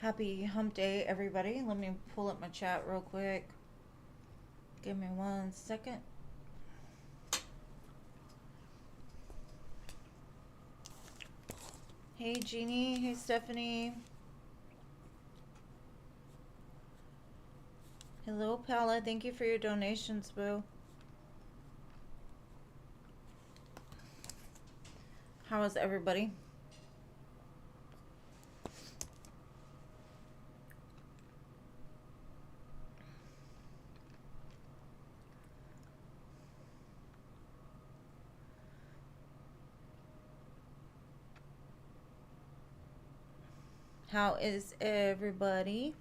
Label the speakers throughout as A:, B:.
A: Happy hump day, everybody. Let me pull up my chat real quick. Give me 1 second. Hey, Jeannie. Hey, Stephanie. Hello, Paula. Thank you for your donations, boo. How is everybody? How is everybody?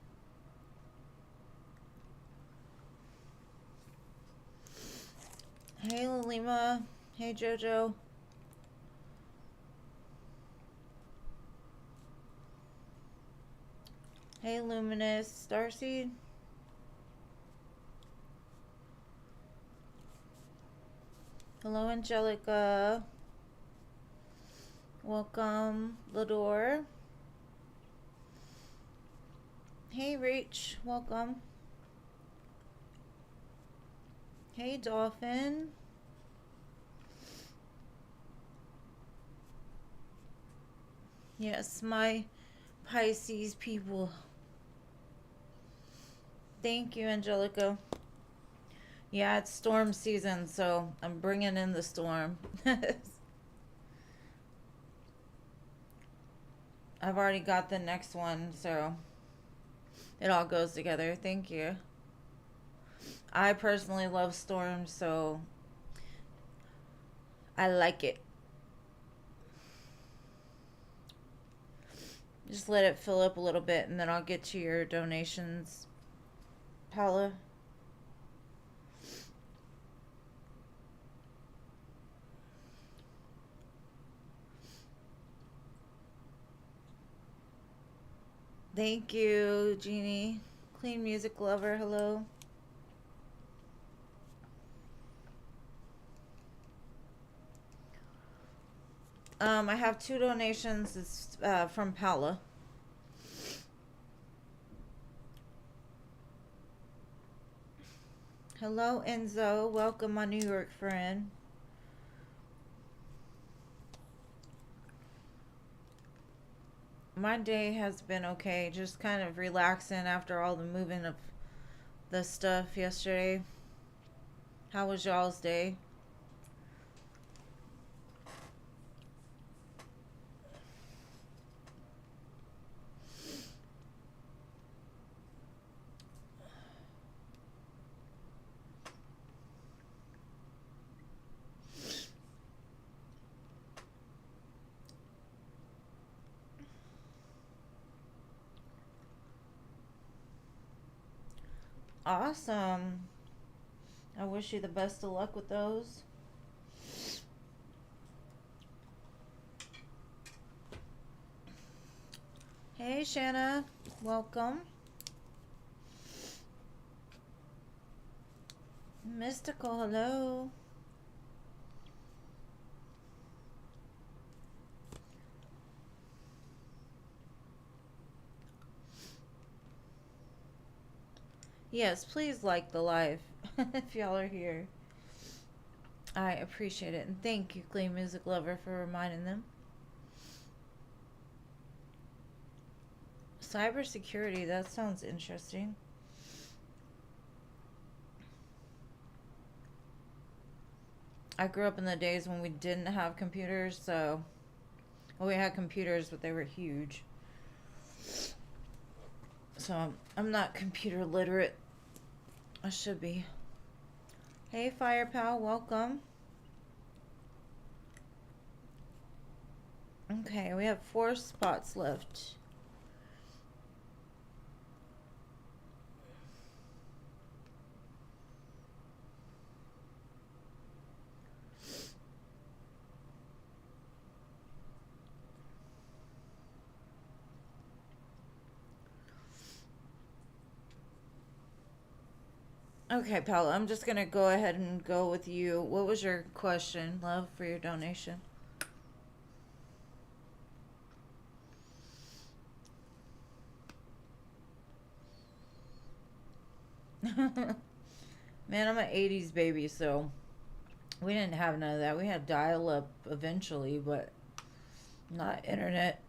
A: Hey, Lalima. Hey, Jojo. Hey, Luminous. Starseed. Hello, Angelica. Welcome, Lador. Hey, Rach. Welcome. Hey, Dolphin. Yes, my Pisces people. Thank you, Angelica. Yeah, it's storm season, so I'm bringing in the storm. I've already got the next one, so it all goes together. Thank you. I personally love storms, so I like it. Just let it fill up a little bit, and then I'll get to your donations, Paula. Thank you, Jeannie. Clean music lover, hello. I have 2 donations. It's from Paula. Hello, Enzo. Welcome, my New York friend. My day has been okay. Just kind of relaxing after all the moving of the stuff yesterday. How was y'all's day? Awesome. I wish you the best of luck with those. Hey, Shanna. Welcome. Mystical, hello. Yes, please like the live if y'all are here. I appreciate it. And thank you, Clean Music Lover, for reminding them. Cybersecurity, that sounds interesting. I grew up in the days when we didn't have computers, so... Well, we had computers, but they were huge. So, I'm not computer literate. I should be. Hey, Firepal, welcome. Okay, we have 4 spots left. Okay, Paula, I'm just going to go ahead and go with you. What was your question, love, for your donation? Man, I'm an 80s baby, so we didn't have none of that. We had dial-up eventually, but not internet.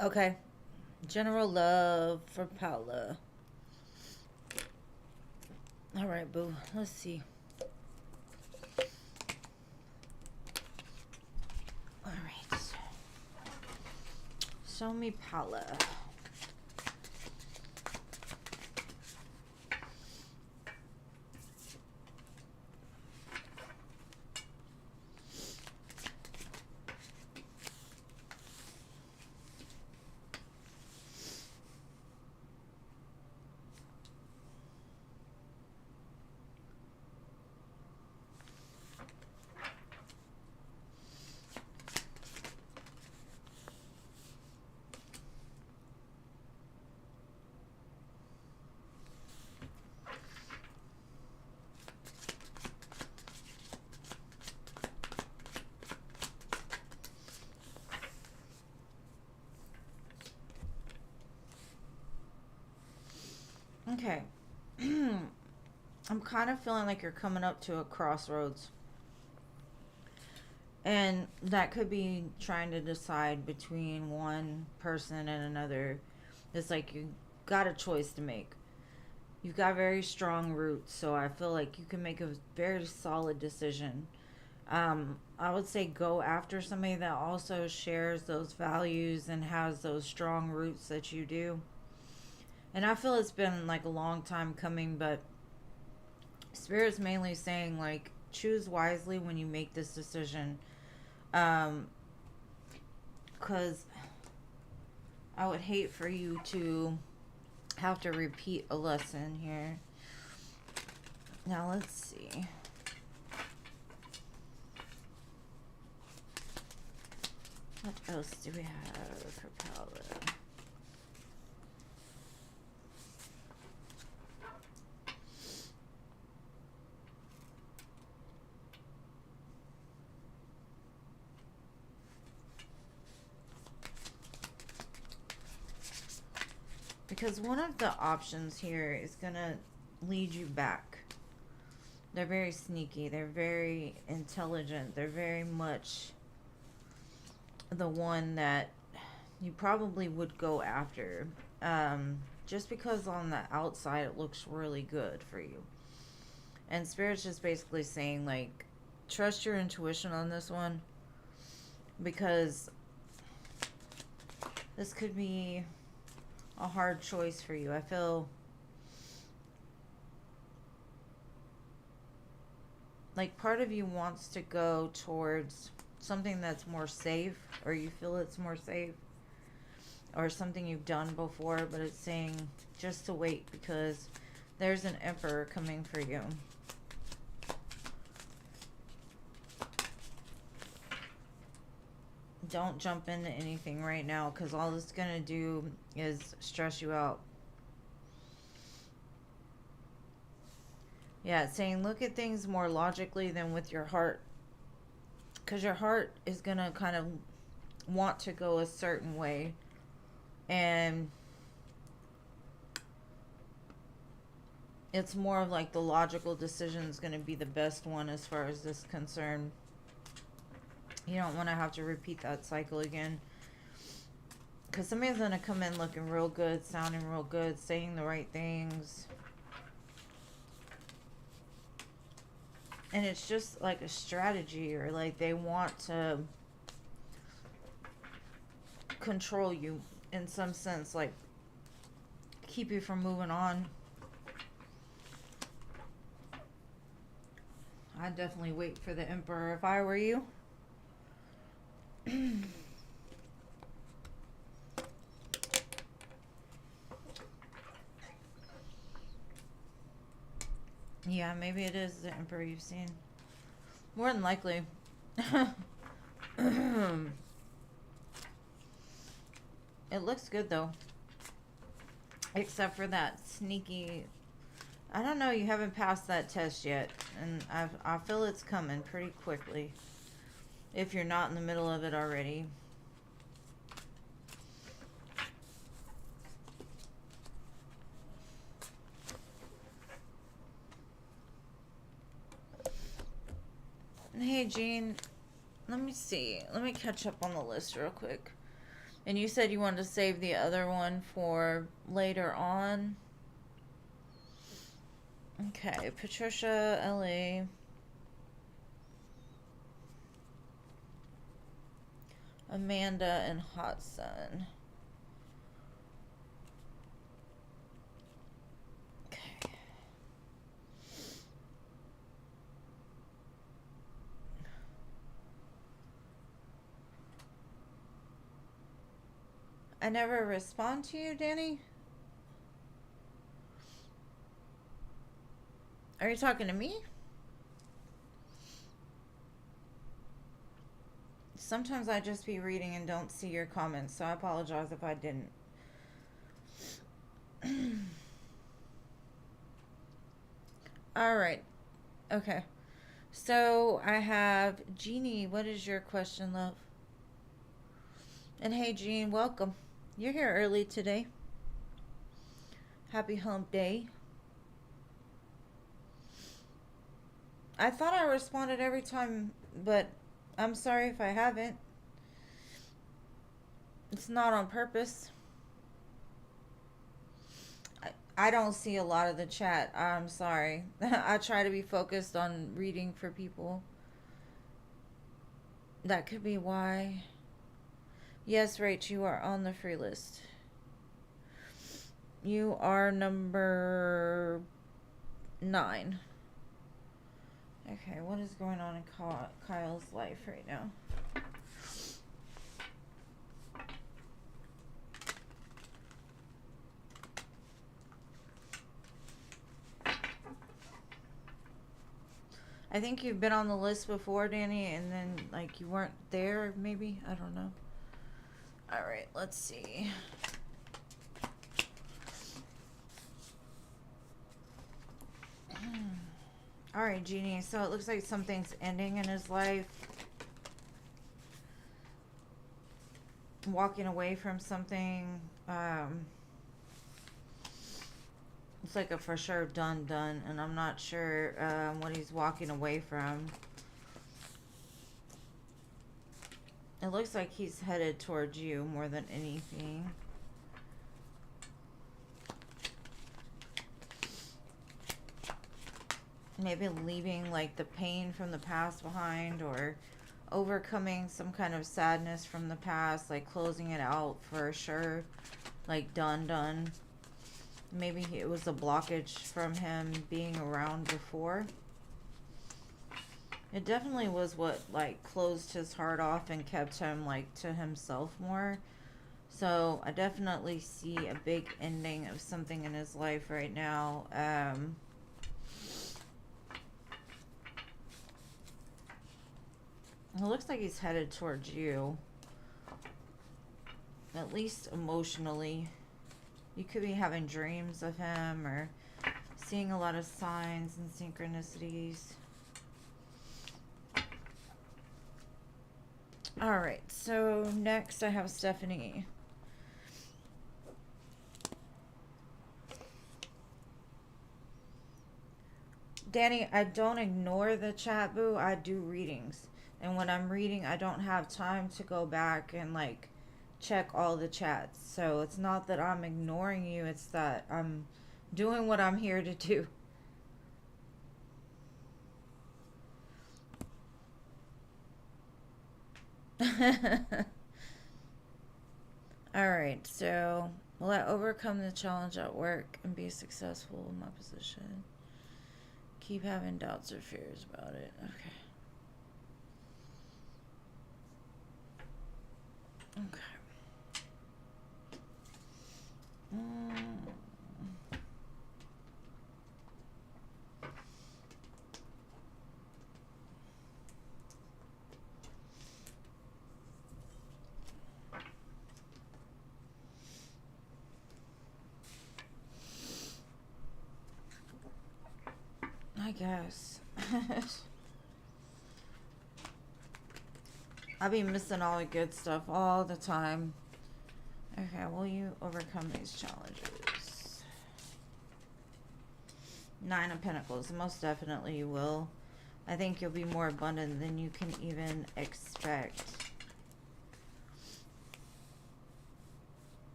A: Okay. General love for Paula. All right, boo. Let's see. All right. Show me Paula. Okay. I'm kind of feeling like you're coming up to a crossroads. And that could be trying to decide between one person and another. It's like you got a choice to make. You've got very strong roots, so I feel like you can make a very solid decision. I would say go after somebody that also shares those values and has those strong roots that you do. And I feel it's been like a long time coming, but Spirit's mainly saying like choose wisely when you make this decision. Um, because I would hate for you to have to repeat a lesson here. Now let's see. What else do we have for Paula? Because one of the options here is going to lead you back. They're very sneaky. They're very intelligent. They're very much the one that you probably would go after. Just because on the outside it looks really good for you. And Spirit's just basically saying, like, trust your intuition on this one. Because this could be a hard choice for you. I feel like part of you wants to go towards something that's more safe, or you feel it's more safe, or something you've done before, but it's saying just to wait because there's an emperor coming for you. Don't jump into anything right now because all it's going to do is stress you out. Yeah, it's saying look at things more logically than with your heart. Because your heart is going to kind of want to go a certain way. And it's more of like the logical decision is going to be the best one as far as this is concerned. You don't want to have to repeat that cycle again. Because somebody's going to come in looking real good, sounding real good, saying the right things. And it's just like a strategy, or like they want to control you in some sense, like keep you from moving on. I'd definitely wait for the emperor if I were you. Yeah, maybe it is the emperor you've seen. More than likely. It looks good though. Except for that sneaky... I don't know, you haven't passed that test yet. And I feel it's coming pretty quickly. If you're not in the middle of it already. Hey, Jean. Let me see. Let me catch up on the list real quick. And you said you wanted to save the other one for later on. Okay, Patricia, LA. Amanda and Hot Sun. Okay. I never respond to you, Danny? Are you talking to me? Sometimes I just be reading and don't see your comments, so I apologize if I didn't. All right. Okay. So I have Jeannie. What is your question, love? And hey, Jean, welcome. You're here early today. Happy hump day. I thought I responded every time, but I'm sorry if I haven't. It's not on purpose. I don't see a lot of the chat. I'm sorry. I try to be focused on reading for people. That could be why. Yes, Rach, you are on the free list. You are number 9. Okay, what is going on in Kyle's life right now? I think you've been on the list before, Danny, and then, like, you weren't there, maybe? I don't know. Alright, let's see. Alright, Jeannie, so it looks like something's ending in his life. Walking away from something. It's like a for sure done, and I'm not sure what he's walking away from. It looks like he's headed towards you more than anything. Maybe leaving like the pain from the past behind, or overcoming some kind of sadness from the past, like closing it out for sure, like done. Maybe it was a blockage from him being around before. It definitely was what like closed his heart off and kept him like to himself more. So I definitely see a big ending of something in his life right now. It looks like he's headed towards you. At least emotionally. You could be having dreams of him or seeing a lot of signs and synchronicities. Alright, so next I have Stephanie. Danny, I don't ignore the chat, boo. I do readings. And when I'm reading, I don't have time to go back and like check all the chats. So it's not that I'm ignoring you, it's that I'm doing what I'm here to do. Alright, so will I overcome the challenge at work and be successful in my position? Keep having doubts or fears about it. Okay. Okay. I guess. I be missing all the good stuff all the time. Okay, will you overcome these challenges? 9 of Pentacles. Most definitely you will. I think you'll be more abundant than you can even expect.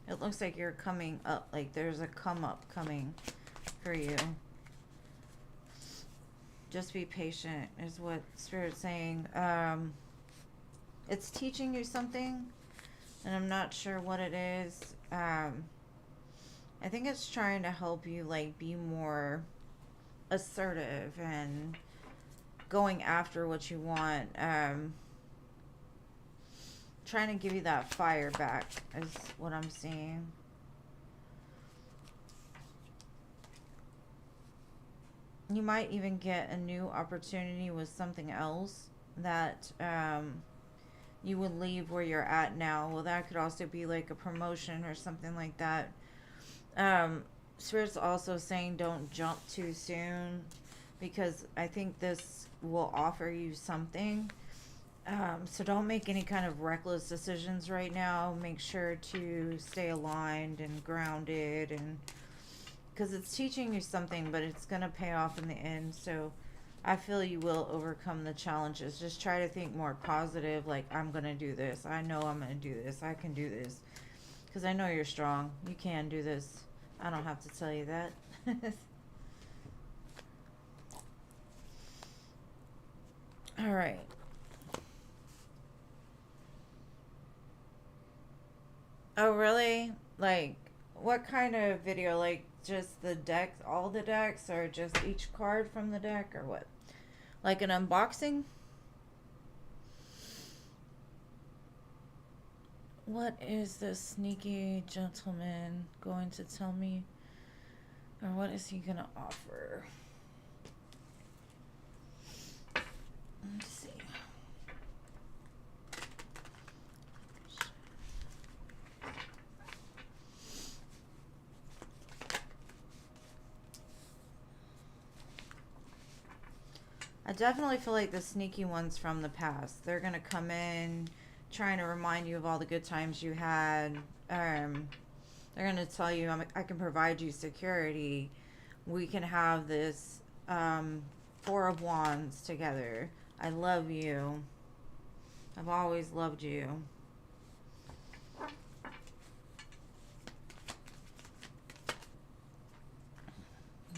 A: It looks like you're coming up, like there's a come up coming for you. Just be patient is what Spirit's saying. It's teaching you something, and I'm not sure what it is. I think it's trying to help you, like, be more assertive and going after what you want. Trying to give you that fire back is what I'm seeing. You might even get a new opportunity with something else that you would leave where you're at now. Well, that could also be like a promotion or something like that. Spirit's also saying don't jump too soon, because I think this will offer you something. So don't make any kind of reckless decisions right now. Make sure to stay aligned and grounded, and because it's teaching you something, but it's going to pay off in the end. So I feel you will overcome the challenges. Just try to think more positive, like, I'm going to do this. I know I'm going to do this. I can do this. Because I know you're strong. You can do this. I don't have to tell you that. All right. Oh, really? Like, what kind of video? Like, just the decks, all the decks, or just each card from the deck, or what? Like an unboxing? What is this sneaky gentleman going to tell me? Or what is he going to offer? Let's see. I definitely feel like the sneaky ones from the past. They're going to come in trying to remind you of all the good times you had. They're going to tell you, I can provide you security. We can have this Four of Wands together. I love you. I've always loved you.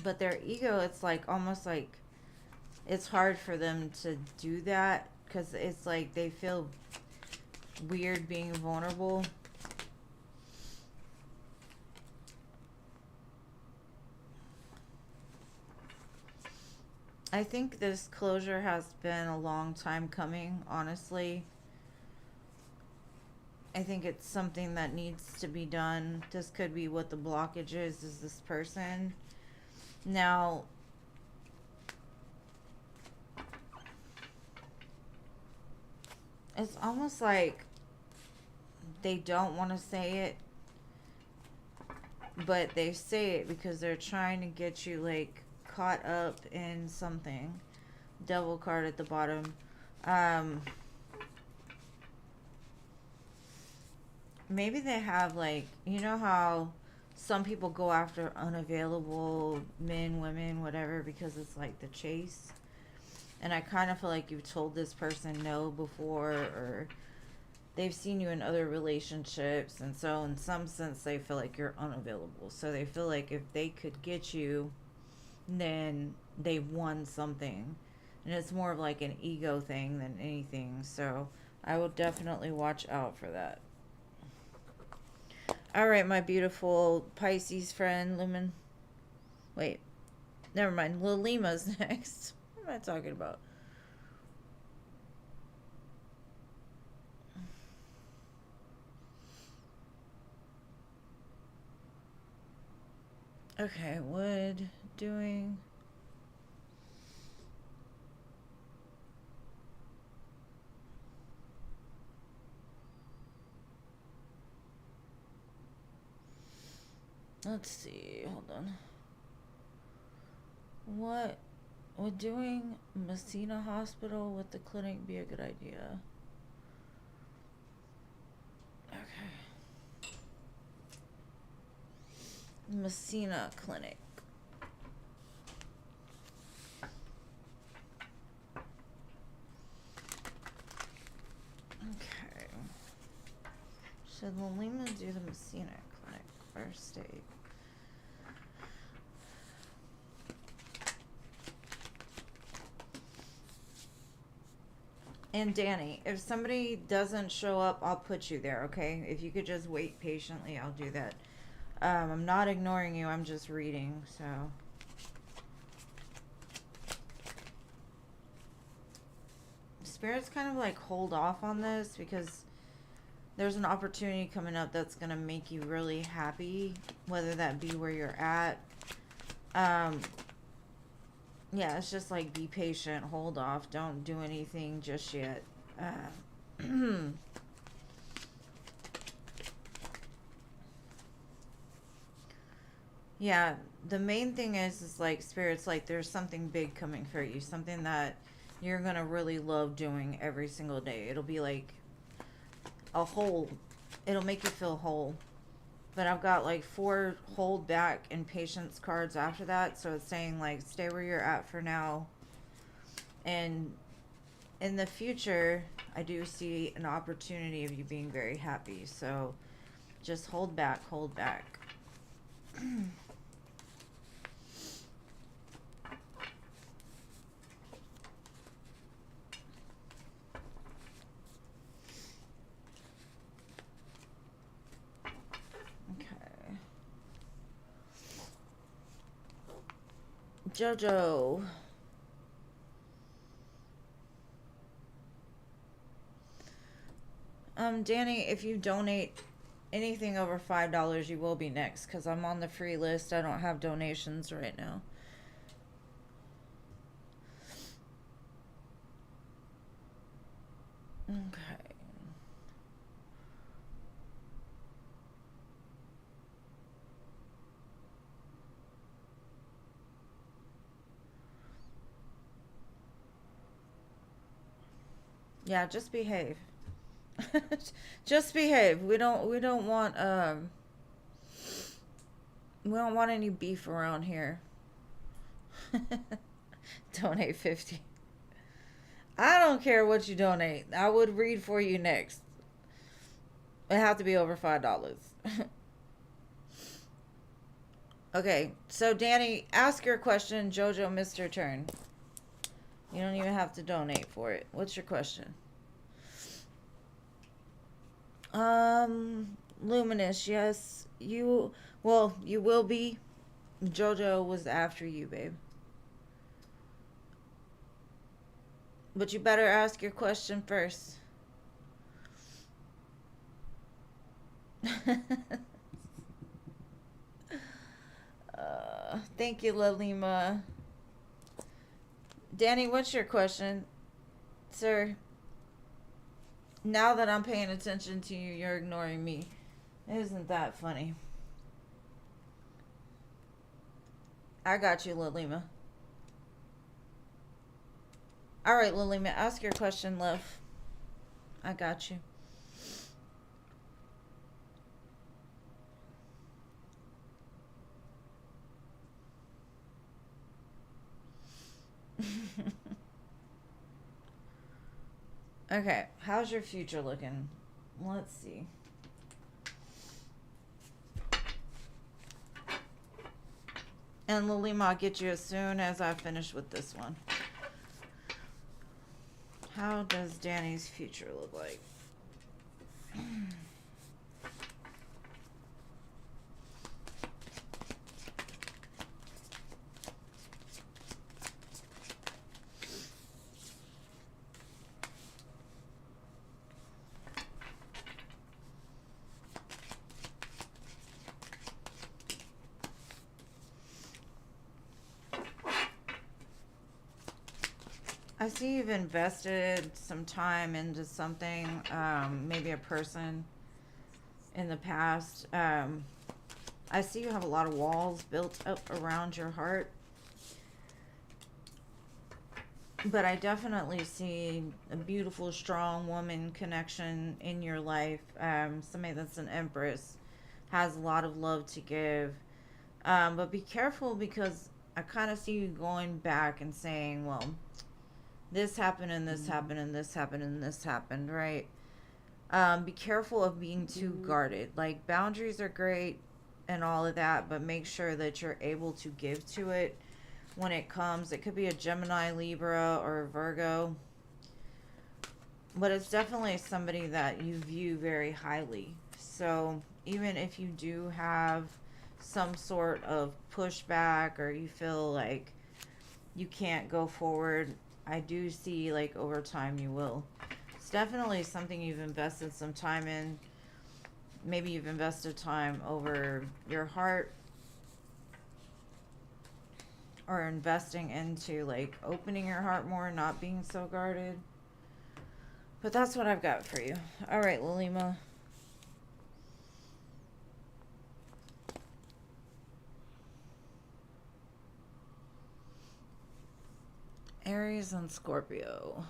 A: But their ego, it's like almost like it's hard for them to do that, because it's like they feel weird being vulnerable. I think this closure has been a long time coming, honestly. I think it's something that needs to be done. This could be what the blockage is this person. Now, it's almost like they don't want to say it, but they say it because they're trying to get you, like, caught up in something. Devil card at the bottom. Maybe they have, like, you know how some people go after unavailable men, women, whatever, because it's like the chase. And I kind of feel like you've told this person no before, or they've seen you in other relationships, and so in some sense they feel like you're unavailable. So they feel like if they could get you, then they've won something. And it's more of like an ego thing than anything. So I will definitely watch out for that. All right, my beautiful Pisces friend, Lumen. Wait, never mind. Lilima's next. What am I talking about? Okay, would doing... Let's see, hold on. What would doing Messina Hospital with the clinic be a good idea? Okay. Messina Clinic. Should Lima do the Messina Clinic first aid? And Danny, if somebody doesn't show up, I'll put you there, okay? If you could just wait patiently, I'll do that. I'm not ignoring you, I'm just reading, so. Spirits kind of like hold off on this because there's an opportunity coming up that's going to make you really happy, whether that be where you're at. Yeah, it's just like be patient, hold off, don't do anything just yet. Yeah, the main thing is like spirits, like there's something big coming for you, something that you're gonna really love doing every single day. It'll be like a whole, it'll make you feel whole. But I've got like 4 hold back and patience cards after that. So it's saying like stay where you're at for now. And in the future, I do see an opportunity of you being very happy. So just hold back, hold back. Jojo. Danny, if you donate anything over $5, you will be next because I'm on the free list. I don't have donations right now. Okay. Yeah, just behave. Just behave. We don't want we don't want any beef around here. Donate 50. I don't care what you donate. I would read for you next. It have to be over $5. Okay, so Danny, ask your question. Jojo missed her turn. You don't even have to donate for it. What's your question? Luminous, yes. You will be. Jojo was after you, babe. But you better ask your question first. Thank you, Lalima. Danny, what's your question? Sir, now that I'm paying attention to you, you're ignoring me. Isn't that funny? I got you, Lalima. Alright, Lalima, ask your question, love. I got you. Okay, how's your future looking? Let's see. And Lalima, I'll get you as soon as I finish with this one. How does Danny's future look like? I see you've invested some time into something, maybe a person in the past. I see you have a lot of walls built up around your heart. But I definitely see a beautiful, strong woman connection in your life. Somebody that's an empress, has a lot of love to give. But be careful because I kind of see you going back and saying, well, this happened and this happened and this happened and this happened, right? Be careful of being too guarded. Like, boundaries are great and all of that, but make sure that you're able to give to it when it comes. It could be a Gemini, Libra, or a Virgo, but it's definitely somebody that you view very highly. So even if you do have some sort of pushback or you feel like you can't go forward, I do see like over time you will. It's definitely something you've invested some time in. Maybe you've invested time over your heart, or investing into like opening your heart more, not being so guarded. But that's what I've got for you. All right, Lilima. Aries and Scorpio.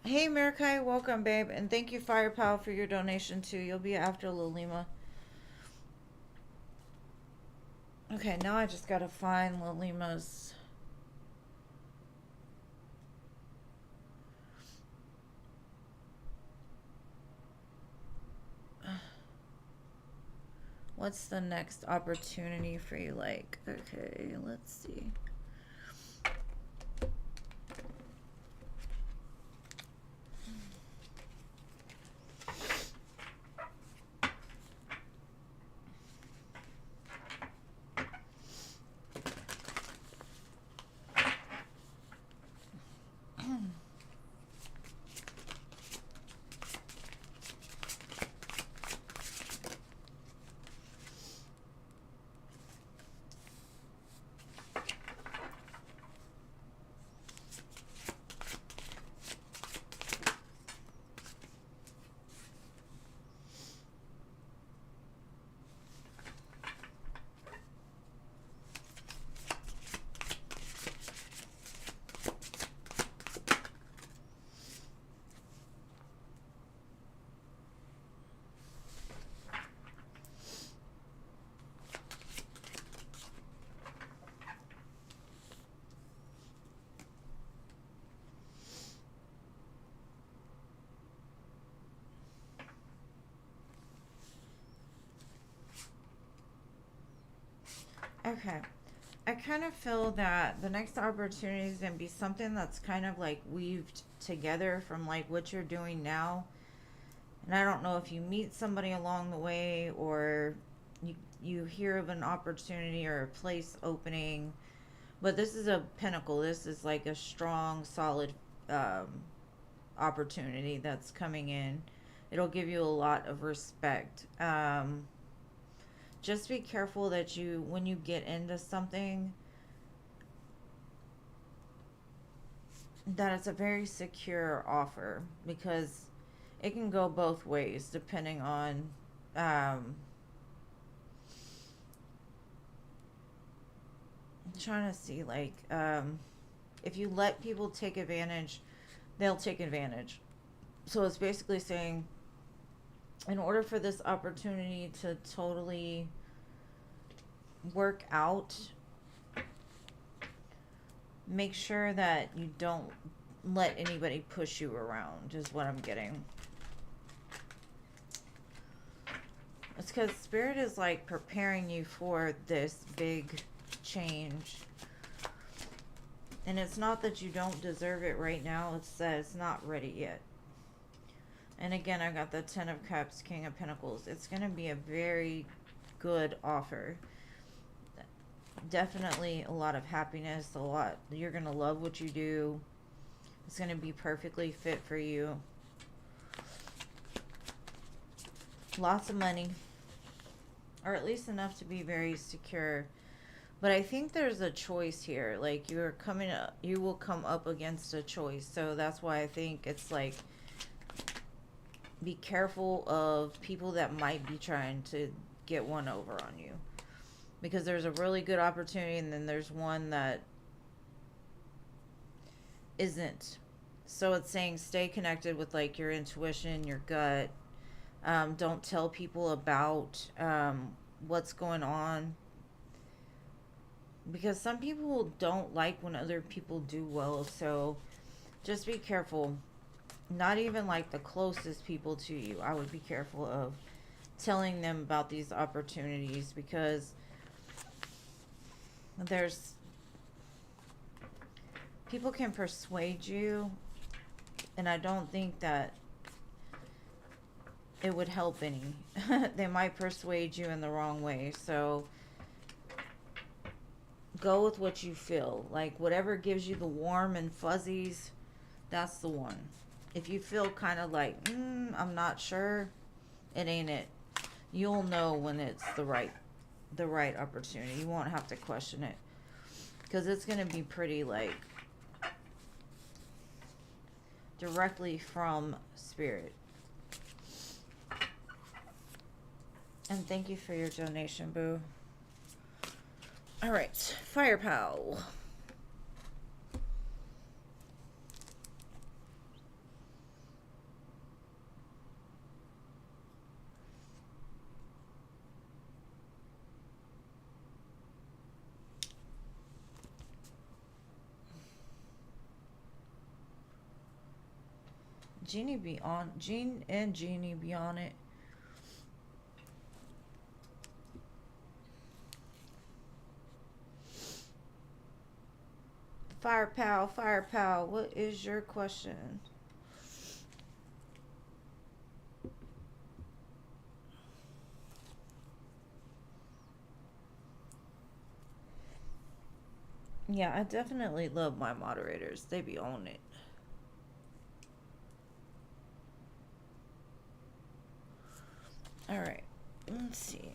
A: Hey, Mirakai, welcome, babe. And thank you, Firepower, for your donation, too. You'll be after Lilima. Okay, now I just gotta find Lilima's. What's the next opportunity for you? Like, okay, let's see. Okay. I kind of feel that the next opportunity is going to be something that's kind of like weaved together from like what you're doing now. And I don't know if you meet somebody along the way, or you hear of an opportunity or a place opening, but this is a pinnacle. This is like a strong, solid um, opportunity that's coming in. It'll give you a lot of respect. Just be careful that you, when you get into something, that it's a very secure offer, because it can go both ways depending on um, I'm trying to see like if you let people take advantage, they'll take advantage. So it's basically saying, in order for this opportunity to totally work out, make sure that you don't let anybody push you around, is what I'm getting. It's because Spirit is like preparing you for this big change. And it's not that you don't deserve it right now, it's that it's not ready yet. And again, I got the Ten of Cups, King of Pentacles. It's going to be a very good offer. Definitely a lot of happiness, a lot. You're going to love what you do. It's going to be perfectly fit for you. Lots of money. Or at least enough to be very secure. But I think there's a choice here. Like, you're coming up, you will come up against a choice. So that's why I think it's like, be careful of people that might be trying to get one over on you. Because there's a really good opportunity, and then there's one that isn't. So it's saying stay connected with like your intuition, your gut. Don't tell people about what's going on. because some people don't like when other people do well, so just be careful. Not even like the closest people to you, I would be careful of telling them about these opportunities, because there's people can persuade you, and I don't think that it would help any. They might persuade you in the wrong way, so go with what you feel. Like, whatever gives you the warm and fuzzies, that's the one. If you feel kind of like, I'm not sure, it ain't it. You'll know when it's the right opportunity. You won't have to question it, because it's going to be pretty, like, directly from spirit. And thank you for your donation, boo. All right, Firepower. Genie be on. Gene and Genie be on it. Firepower, what is your question? Yeah, I definitely love my moderators. They be on it. All right, let's see.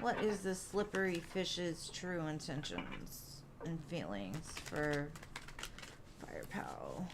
A: What is the slippery fish's true intentions and feelings for Firepower?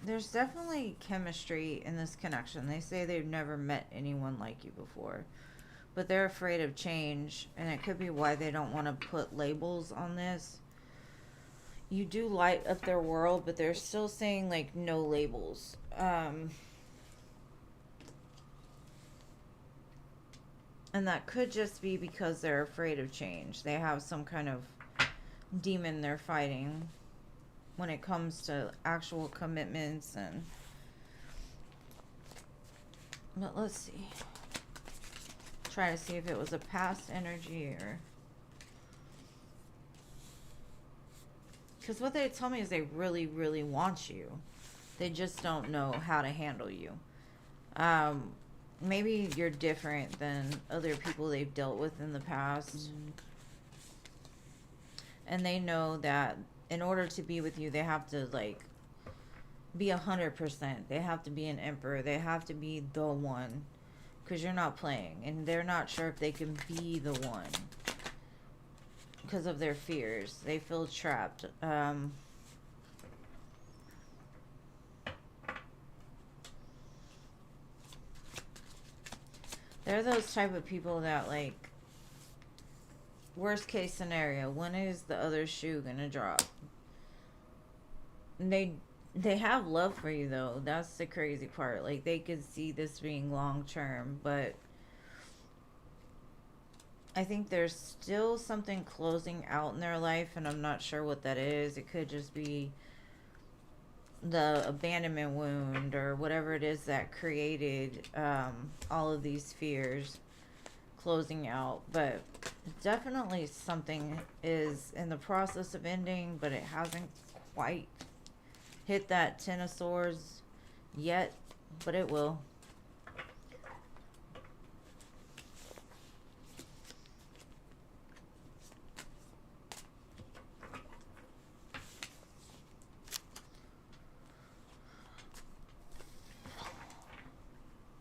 A: There's definitely chemistry in this connection. They say they've never met anyone like you before, but they're afraid of change, and it could be why they don't want to put labels on this. You do light up their world, but they're still saying, like, no labels. And that could just be because they're afraid of change. They have some kind of demon they're fighting when it comes to actual commitments. And but let's see, try to see if it was a past energy, or because what they tell me is they really, really want you, they just don't know how to handle you. Maybe you're different than other people they've dealt with in the past, and they know that in order to be with you, they have to, like, be 100%. They have to be an emperor. They have to be the one, because you're not playing, and they're not sure if they can be the one because of their fears. They feel trapped. They're those type of people that, like, worst case scenario, when is the other shoe gonna drop? And they have love for you, though. That's the crazy part. Like, they could see this being long term, but I think there's still something closing out in their life, and I'm not sure what that is. It could just be the abandonment wound or whatever it is that created all of these fears closing out. But definitely something is in the process of ending, but it hasn't quite hit that 10 of swords yet, but it will.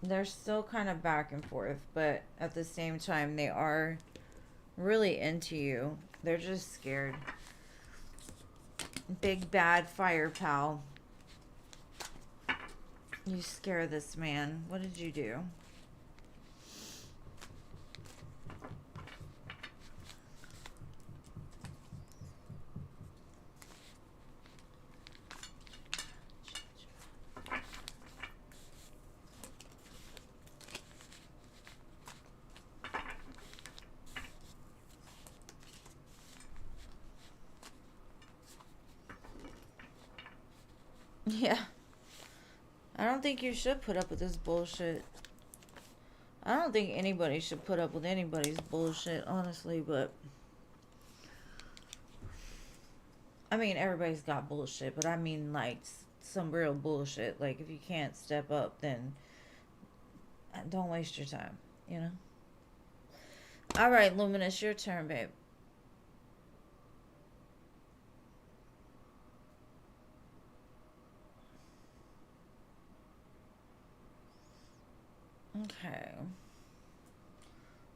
A: They're still kind of back and forth, but at the same time, they are really into you. They're just scared. Big bad fire pal. You scare this man. What did you do? Yeah. I don't think you should put up with this bullshit. I don't think anybody should put up with anybody's bullshit, honestly, but I mean, everybody's got bullshit, but I mean, like, some real bullshit. Like, if you can't step up, then don't waste your time, you know? All right, Luminous, your turn, babe. Okay.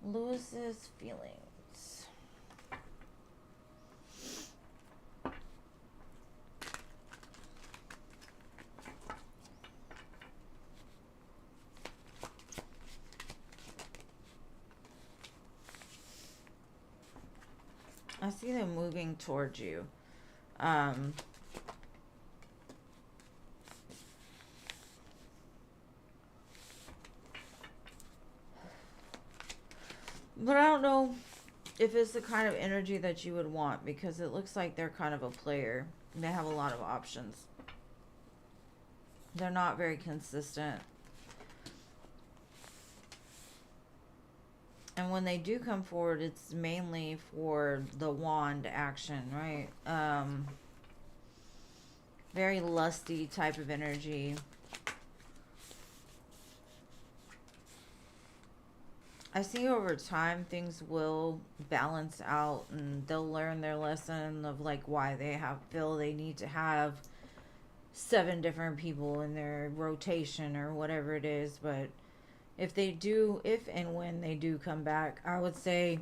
A: Lewis's feelings. I see them moving towards you. But I don't know if it's the kind of energy that you would want, because it looks like they're kind of a player. They have a lot of options. They're not very consistent. And when they do come forward, it's mainly for the wand action, right? Very lusty type of energy. I see over time things will balance out and they'll learn their lesson of like why they feel they need to have 7 different people in their rotation or whatever it is. But if and when they do come back, I would say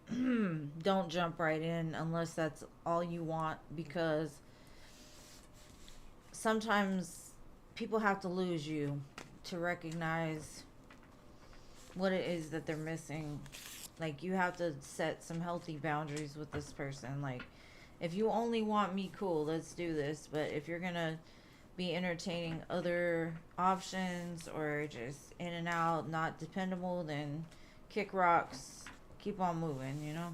A: don't jump right in unless that's all you want, because sometimes people have to lose you to recognize what it is that they're missing. Like, you have to set some healthy boundaries with this person. Like, if you only want me, cool, let's do this. But if you're gonna be entertaining other options or just in and out, not dependable, then kick rocks, keep on moving, you know?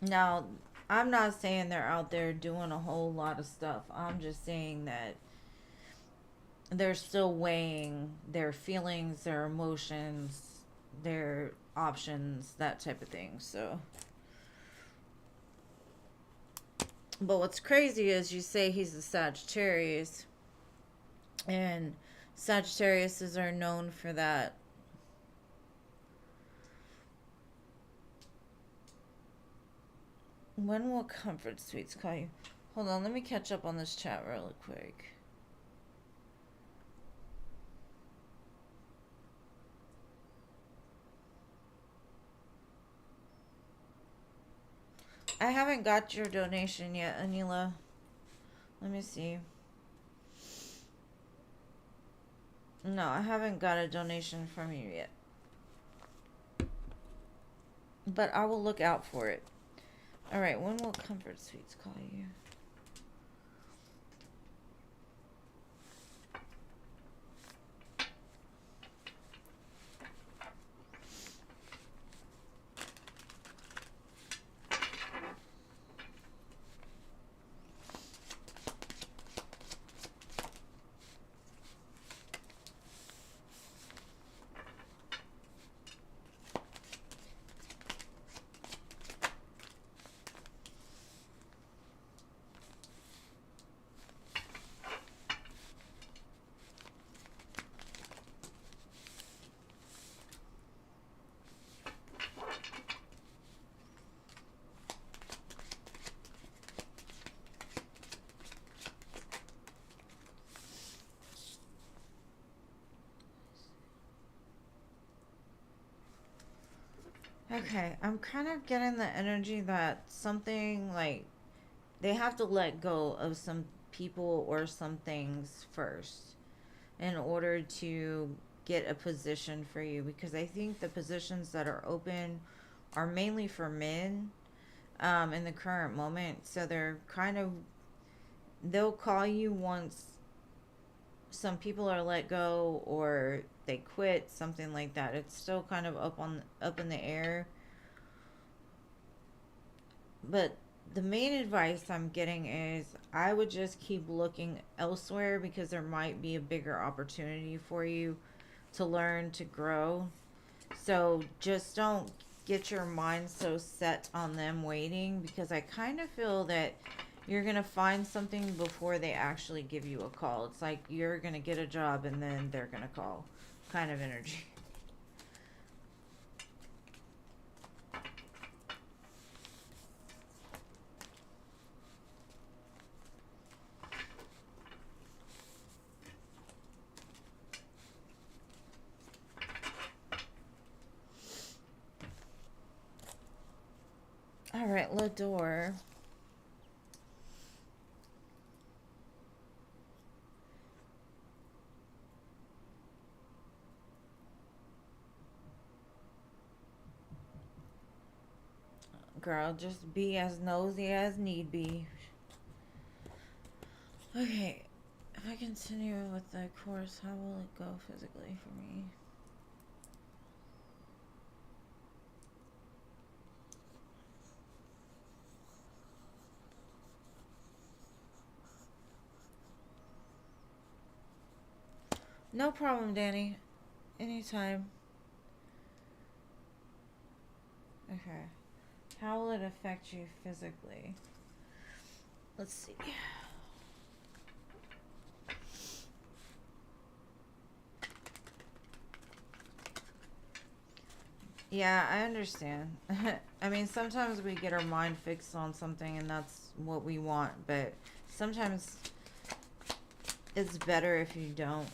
A: Now, I'm not saying they're out there doing a whole lot of stuff. I'm just saying that they're still weighing their feelings, their emotions, their options, that type of thing. So, but what's crazy is you say he's a Sagittarius, and Sagittariuses are known for that. When will Comfort Suites call you? Hold on, let me catch up on this chat real quick. I haven't got your donation yet, Anila. Let me see. No, I haven't got a donation from you yet. But I will look out for it. Alright, when will Comfort Suites call you? Okay, I'm kind of getting the energy that something like they have to let go of some people or some things first in order to get a position for you, because I think the positions that are open are mainly for men in the current moment. So they're kind of, they'll call you once some people are let go or they quit, something like that. It's still kind of up in the air. But the main advice I'm getting is I would just keep looking elsewhere, because there might be a bigger opportunity for you to learn, to grow. So just don't get your mind so set on them waiting, because I kind of feel that you're going to find something before they actually give you a call. It's like you're going to get a job and then they're going to call, kind of energy. All right, Lador. Girl, just be as nosy as need be. Okay, if I continue with the course, how will it go physically for me? No problem, Danny. Anytime. Okay. How will it affect you physically? Let's see. Yeah, I understand. I mean, sometimes we get our mind fixed on something and that's what we want, but sometimes it's better if you don't.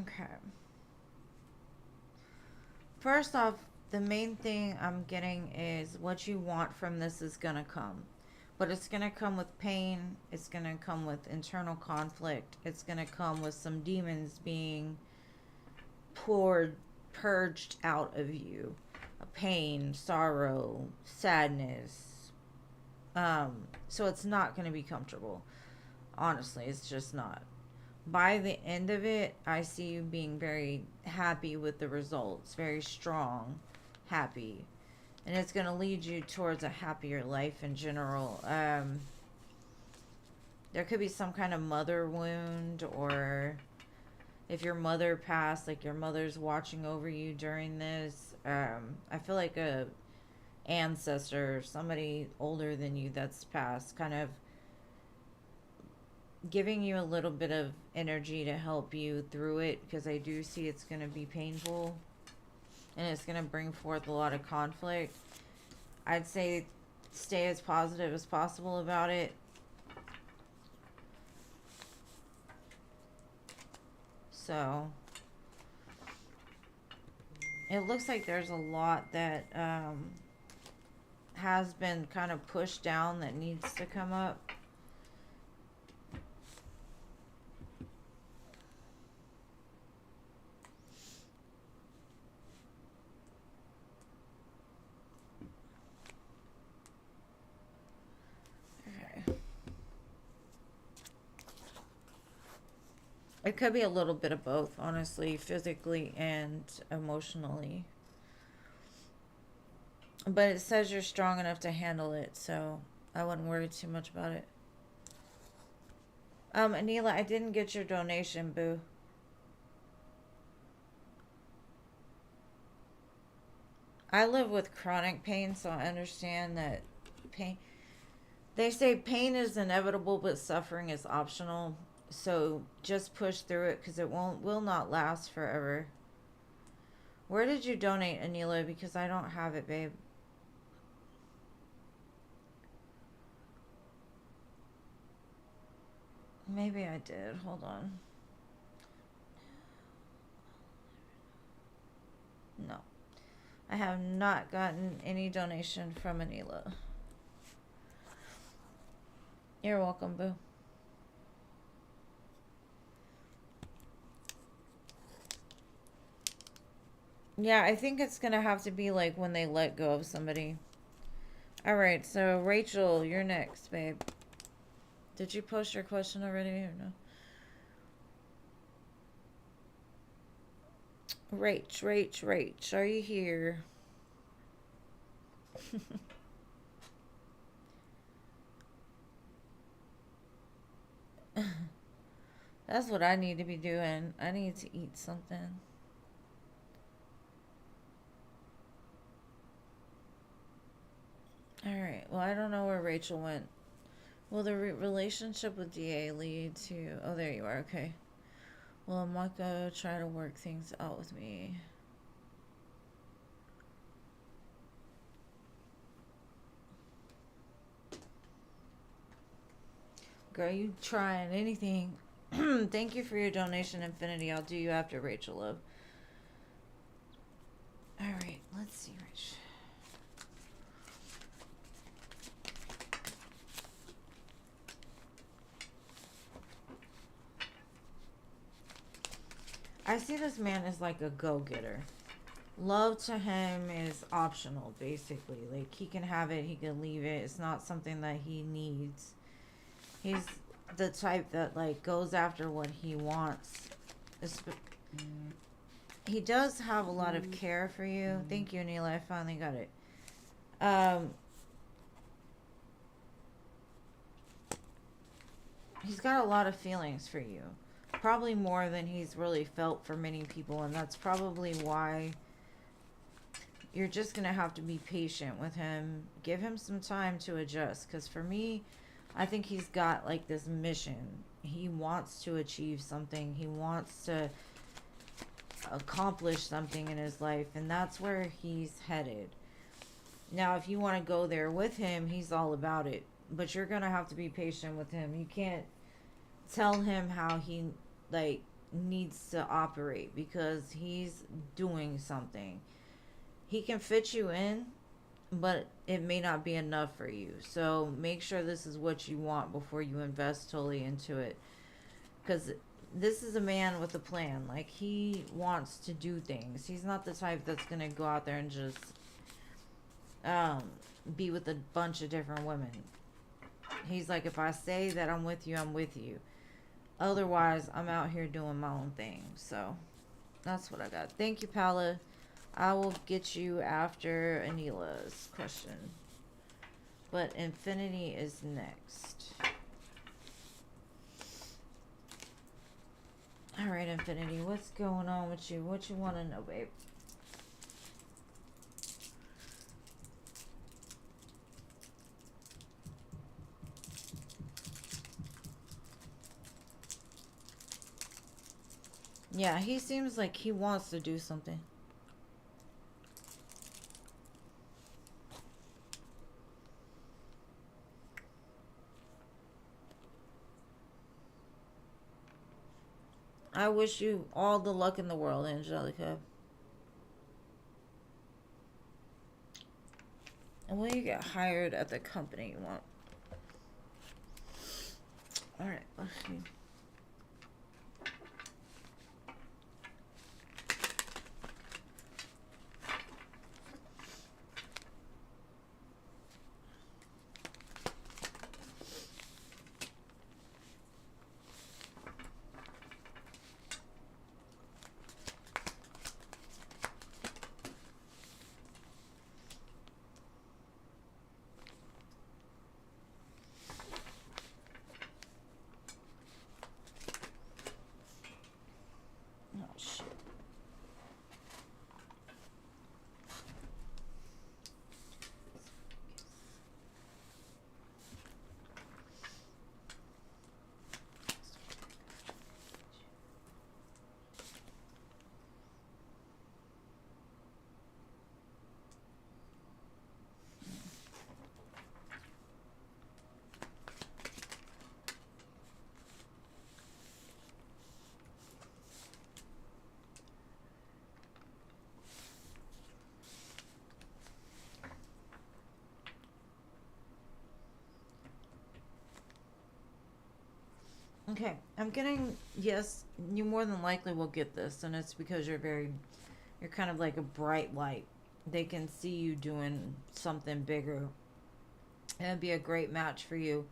A: Okay. First off, the main thing I'm getting is what you want from this is going to come. But it's going to come with pain. It's going to come with internal conflict. It's going to come with some demons being poured, purged out of you. Pain, sorrow, sadness. So it's not going to be comfortable. Honestly, it's just not. By the end of it, I see you being very happy with the results, very strong, happy. And it's going to lead you towards a happier life in general. There could be some kind of mother wound, or if your mother passed, like your mother's watching over you during this. I feel like a ancestor, somebody older than you that's passed, kind of giving you a little bit of energy to help you through it, because I do see it's going to be painful and it's going to bring forth a lot of conflict. I'd say stay as positive as possible about it. So it looks like there's a lot that has been kind of pushed down that needs to come up. It could be a little bit of both, honestly, physically and emotionally. But it says you're strong enough to handle it, so I wouldn't worry too much about it. Anila, I didn't get your donation, boo. I live with chronic pain, so I understand that pain. They say pain is inevitable, but suffering is optional. So just push through it because it will not last forever. Where did you donate, Anila? Because I don't have it, babe. Maybe I did. Hold on. No. I have not gotten any donation from Anila. You're welcome, boo. Yeah, I think it's gonna have to be like when they let go of somebody. Alright, so Rachel, you're next, babe. Did you post your question already or no? Rach, are you here? That's what I need to be doing. I need to eat something. Alright, well, I don't know where Rachel went. Will the relationship with DA lead to... Oh, there you are, okay. Will Mako try to work things out with me? Girl, you trying anything. Thank you for your donation, Infinity. I'll do you after Rachel, love. Alright, let's see, Rach. I see this man as like a go-getter. Love to him is optional, basically. Like, he can have it, he can leave it. It's not something that he needs. He's the type that, like, goes after what he wants. He does have a lot of care for you. Thank you, Neela. I finally got it. He's got a lot of feelings for you. Probably more than he's really felt for many people. And that's probably why you're just going to have to be patient with him. Give him some time to adjust. Because for me, I think he's got, like, this mission. He wants to achieve something. He wants to accomplish something in his life. And that's where he's headed. Now, if you want to go there with him, he's all about it. But you're going to have to be patient with him. You can't tell him how he, like, needs to operate. Because he's doing something. He can fit you in, but it may not be enough for you. So make sure this is what you want before you invest totally into it. Because this is a man with a plan. Like, he wants to do things. He's not the type that's going to go out there and just be with a bunch of different women. He's like, if I say that I'm with you, I'm with you. Otherwise, I'm out here doing my own thing. So that's what I got. Thank you, Paula. I will get you after Anila's question. But Infinity is next. Alright, Infinity, what's going on with you? What you want to know, babe? Yeah, he seems like he wants to do something. I wish you all the luck in the world, Angelica. And when you get hired at the company you want. Alright, let's see. Okay, I'm getting, yes, you more than likely will get this, and it's because you're kind of like a bright light. They can see you doing something bigger. It'd be a great match for you.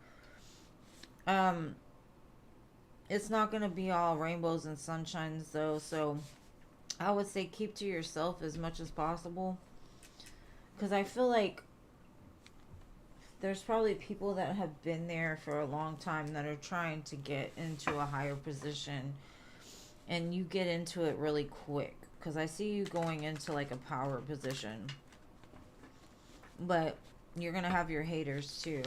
A: Um, it's not gonna be all rainbows and sunshines though, so I would say keep to yourself as much as possible. Because I feel like there's probably people that have been there for a long time that are trying to get into a higher position, and you get into it really quick because I see you going into like a power position, but you're gonna have your haters too.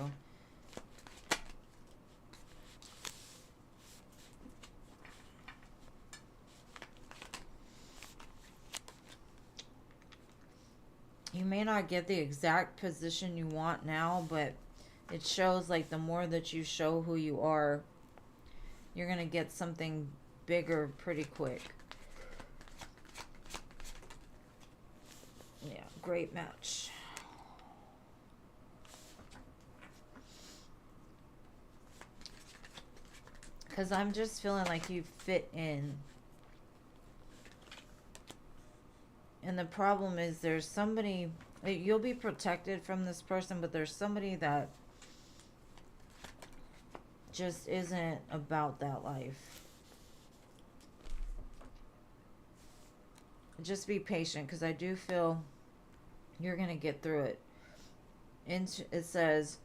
A: You may not get the exact position you want now, but it shows like the more that you show who you are, you're gonna get something bigger pretty quick. Yeah, great match. Because I'm just feeling like you fit in. And the problem is there's somebody, you'll be protected from this person, but there's somebody that just isn't about that life. Just be patient because I do feel you're going to get through it. It says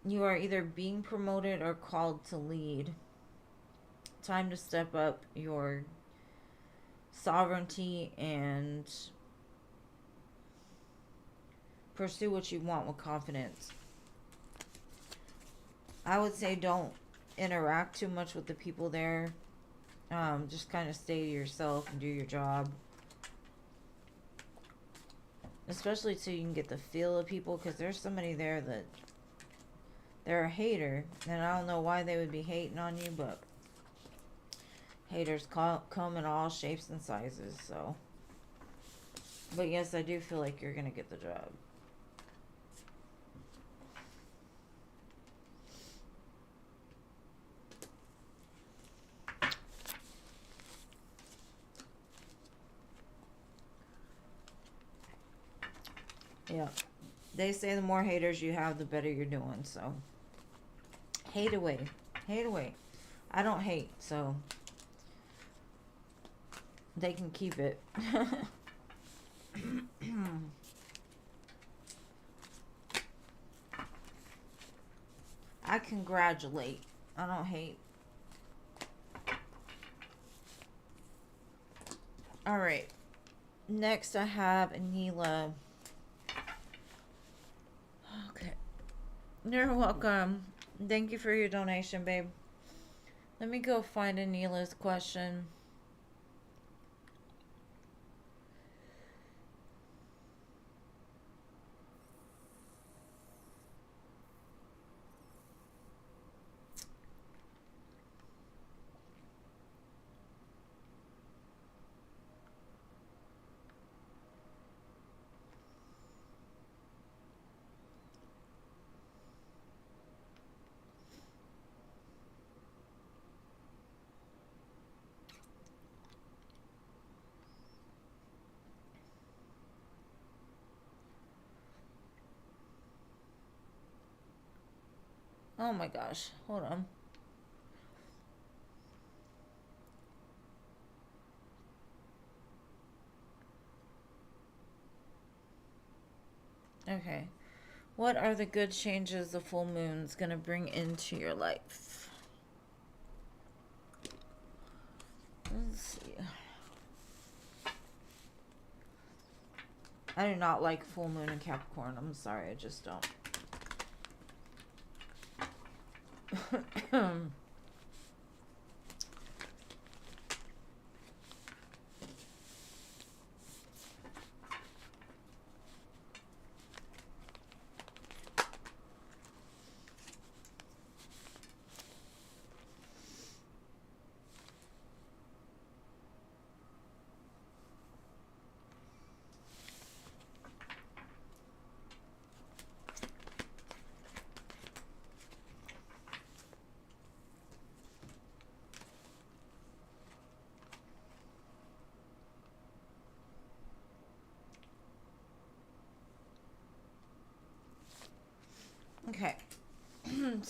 A: you are either being promoted or called to lead. Time to step up your sovereignty and pursue what you want with confidence. I would say don't interact too much with the people there. Just kind of stay to yourself and do your job. Especially so you can get the feel of people, because there's somebody there that they're a hater, and I don't know why they would be hating on you, but haters come in all shapes and sizes, so. But yes, I do feel like you're gonna get the job. Yeah. They say the more haters you have, the better you're doing, so. Hate away. Hate away. I don't hate, so. They can keep it. I congratulate. I don't hate. Alright. Next I have Anila. Okay. You're welcome. Thank you for your donation, babe. Let me go find Anila's question. Oh my gosh. Hold on. Okay. What are the good changes the full moon's gonna bring into your life? Let's see. I do not like full moon in Capricorn. I'm sorry, I just don't.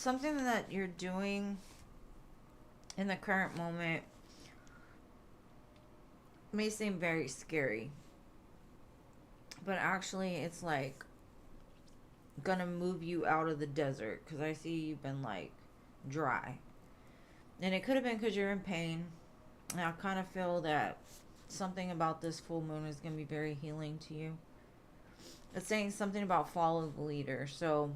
A: something that you're doing in the current moment may seem very scary, but actually it's like gonna move you out of the desert, because I see you've been like dry, and it could have been because you're in pain. And I kind of feel that something about this full moon is gonna be very healing to you. It's saying something about follow the leader. So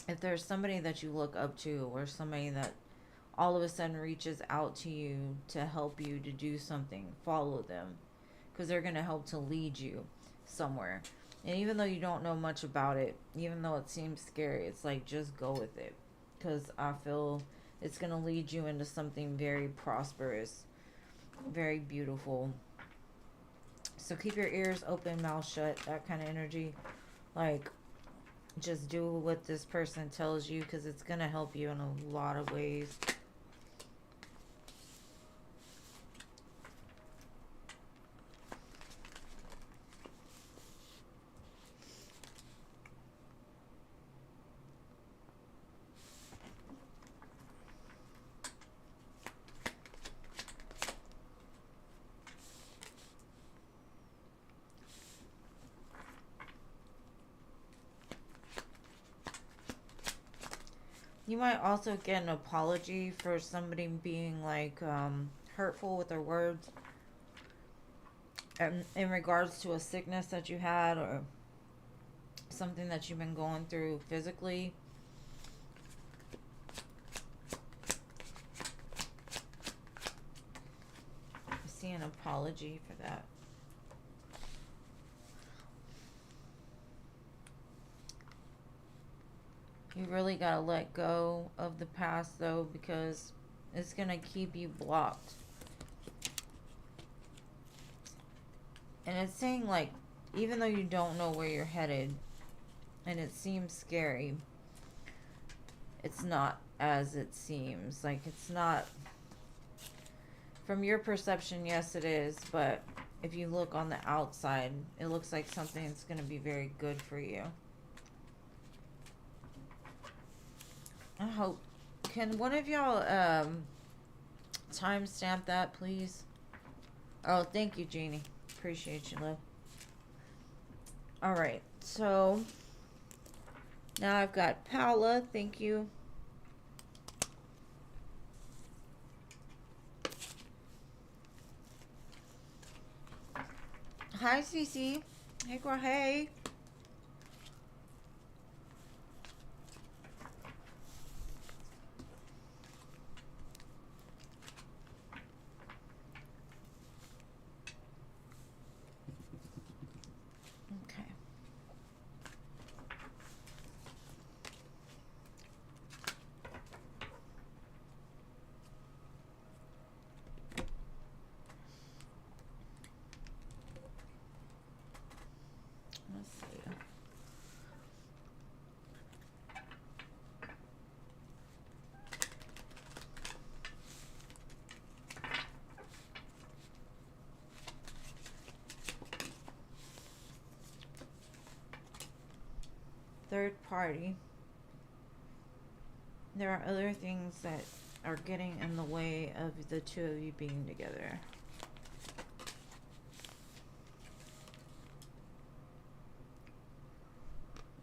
A: if there's somebody that you look up to, or somebody that all of a sudden reaches out to you to help you to do something, follow them, because they're going to help to lead you somewhere. And even though you don't know much about it, even though it seems scary, it's like just go with it, because I feel it's going to lead you into something very prosperous, very beautiful. So keep your ears open, mouth shut, that kind of energy. Like, just do what this person tells you, because it's going to help you in a lot of ways. You might also get an apology for somebody being like hurtful with their words, in regards to a sickness that you had, or something that you've been going through physically. I see an apology for that. You really gotta let go of the past, though, because it's gonna keep you blocked. And it's saying, like, even though you don't know where you're headed, and it seems scary, it's not as it seems. Like, it's not, from your perception, yes it is, but if you look on the outside, it looks like something's gonna be very good for you. I hope. Can one of y'all timestamp that, please? Oh, thank you, Jeannie. Appreciate you, love. Alright, so now I've got Paula. Thank you. Hi, Cece. Hey, girl. Hey. Okay. Let's see. Third party. There are other things that are getting in the way of the two of you being together.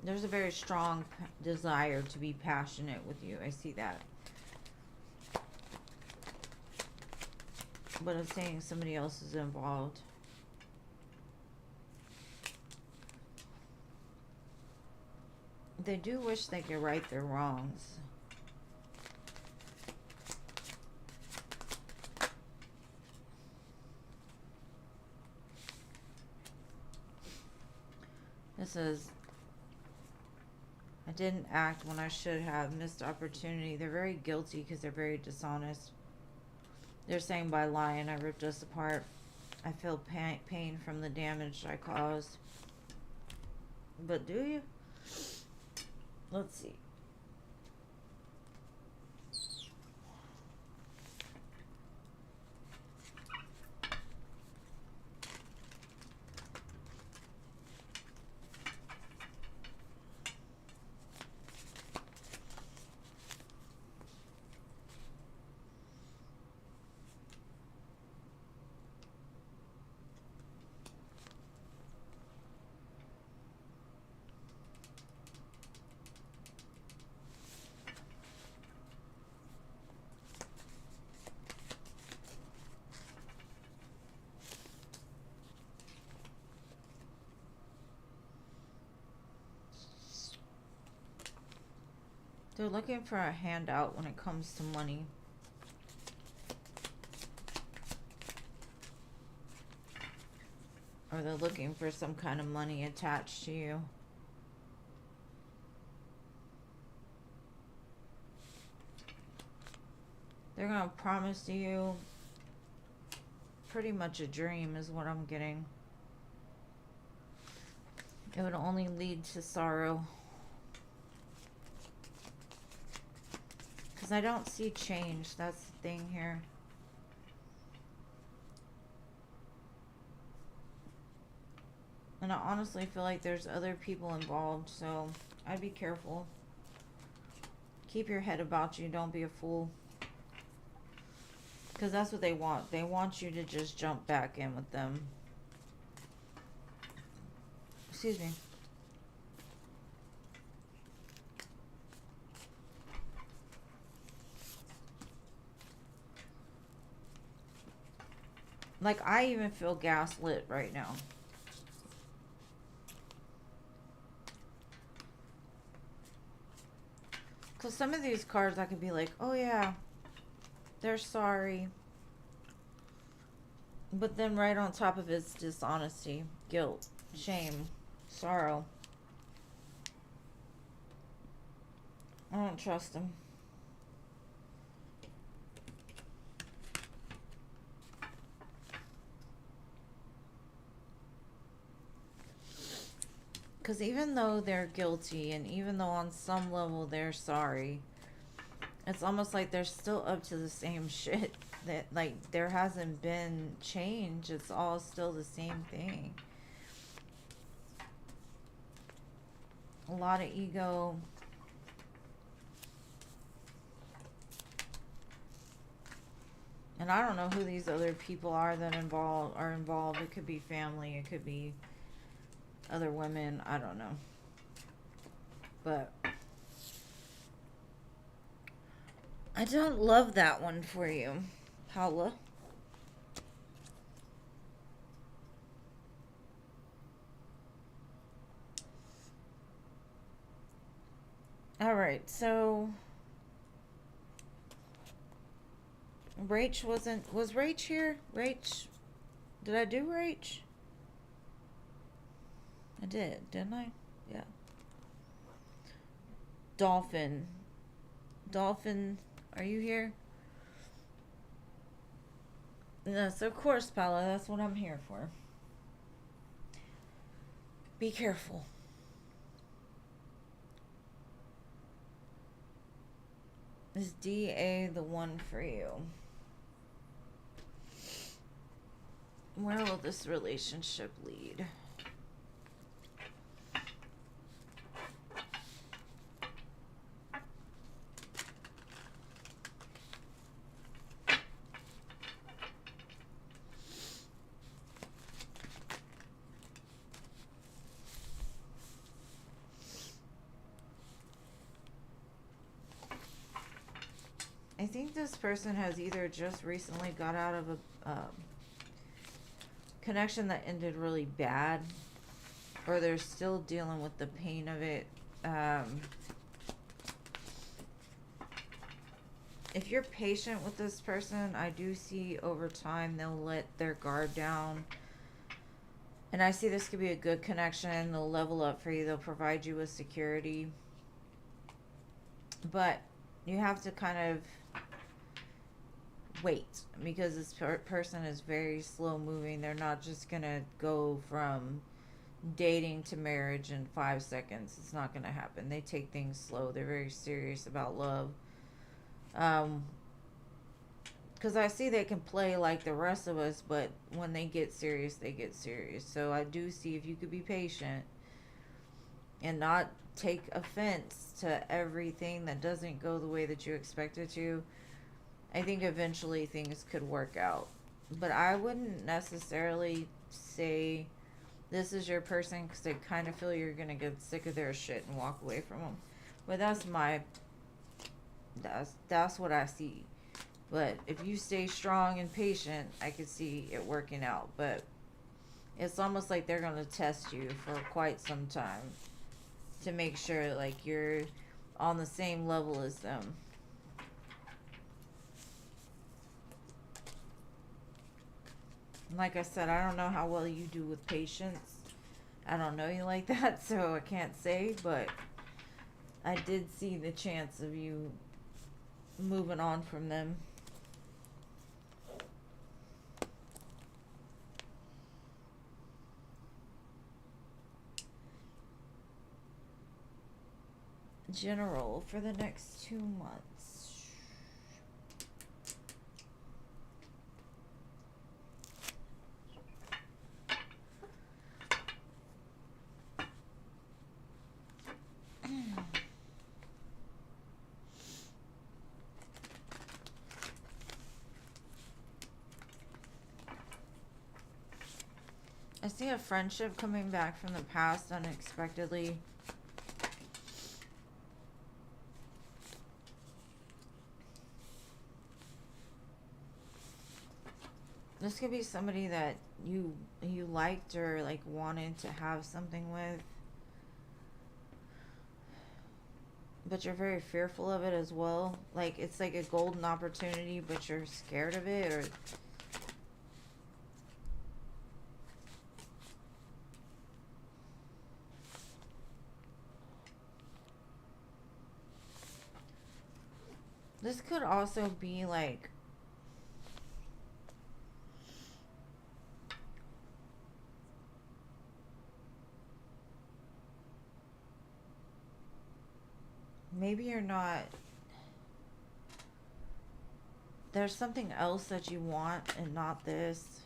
A: There's a very strong desire to be passionate with you. I see that. But I'm saying somebody else is involved. They do wish they could right their wrongs. This is, I didn't act when I should have, missed opportunity. They're very guilty because they're very dishonest. They're saying, by lying, I ripped us apart. I feel pain from the damage I caused. But do you? Let's see. They're looking for a handout when it comes to money. Or they're looking for some kind of money attached to you. They're going to promise you pretty much a dream is what I'm getting. It would only lead to sorrow. Because I don't see change. That's the thing here. And I honestly feel like there's other people involved, so I'd be careful. Keep your head about you. Don't be a fool. Because that's what they want. They want you to just jump back in with them. Excuse me. Like, I even feel gaslit right now. Because some of these cards I could be like, oh yeah, they're sorry. But then right on top of it's dishonesty, guilt, shame, sorrow. I don't trust them. Because even though they're guilty and even though on some level they're sorry, it's almost like they're still up to the same shit. That, like, there hasn't been change. It's all still the same thing. A lot of ego. And I don't know who these other people are that are involved. It could be family. It could be other women. I don't know. But I don't love that one for you, Paula. Alright, so Rach was Rach here? Rach, did I do Rach? I did, didn't I? Yeah. Dolphin, are you here? Yes, of course, Paula, that's what I'm here for. Be careful. Is DA the one for you? Where will this relationship lead? I think this person has either just recently got out of a connection that ended really bad, or they're still dealing with the pain of it. If you're patient with this person, I do see over time they'll let their guard down. And I see this could be a good connection. They'll level up for you. They'll provide you with security. But you have to kind of wait, because this person is very slow moving. They're not just gonna go from dating to marriage in 5 seconds. It's not gonna happen. They take things slow. They're very serious about love. Because I see they can play like the rest of us, but when they get serious, they get serious. So I do see if you could be patient and not take offense to everything that doesn't go the way that you expect it to, I think eventually things could work out. But I wouldn't necessarily say this is your person, because I kind of feel you're going to get sick of their shit and walk away from them. But that's what I see. But if you stay strong and patient, I could see it working out. But it's almost like they're going to test you for quite some time to make sure, like, you're on the same level as them. Like I said, I don't know how well you do with patience. I don't know you like that, so I can't say, but I did see the chance of you moving on from them. General for the next 2 months. I see a friendship coming back from the past unexpectedly. This could be somebody that you liked or like wanted to have something with, but you're very fearful of it as well. Like it's like a golden opportunity, but you're scared of it, or this could also be like maybe you're not, there's something else that you want and not this.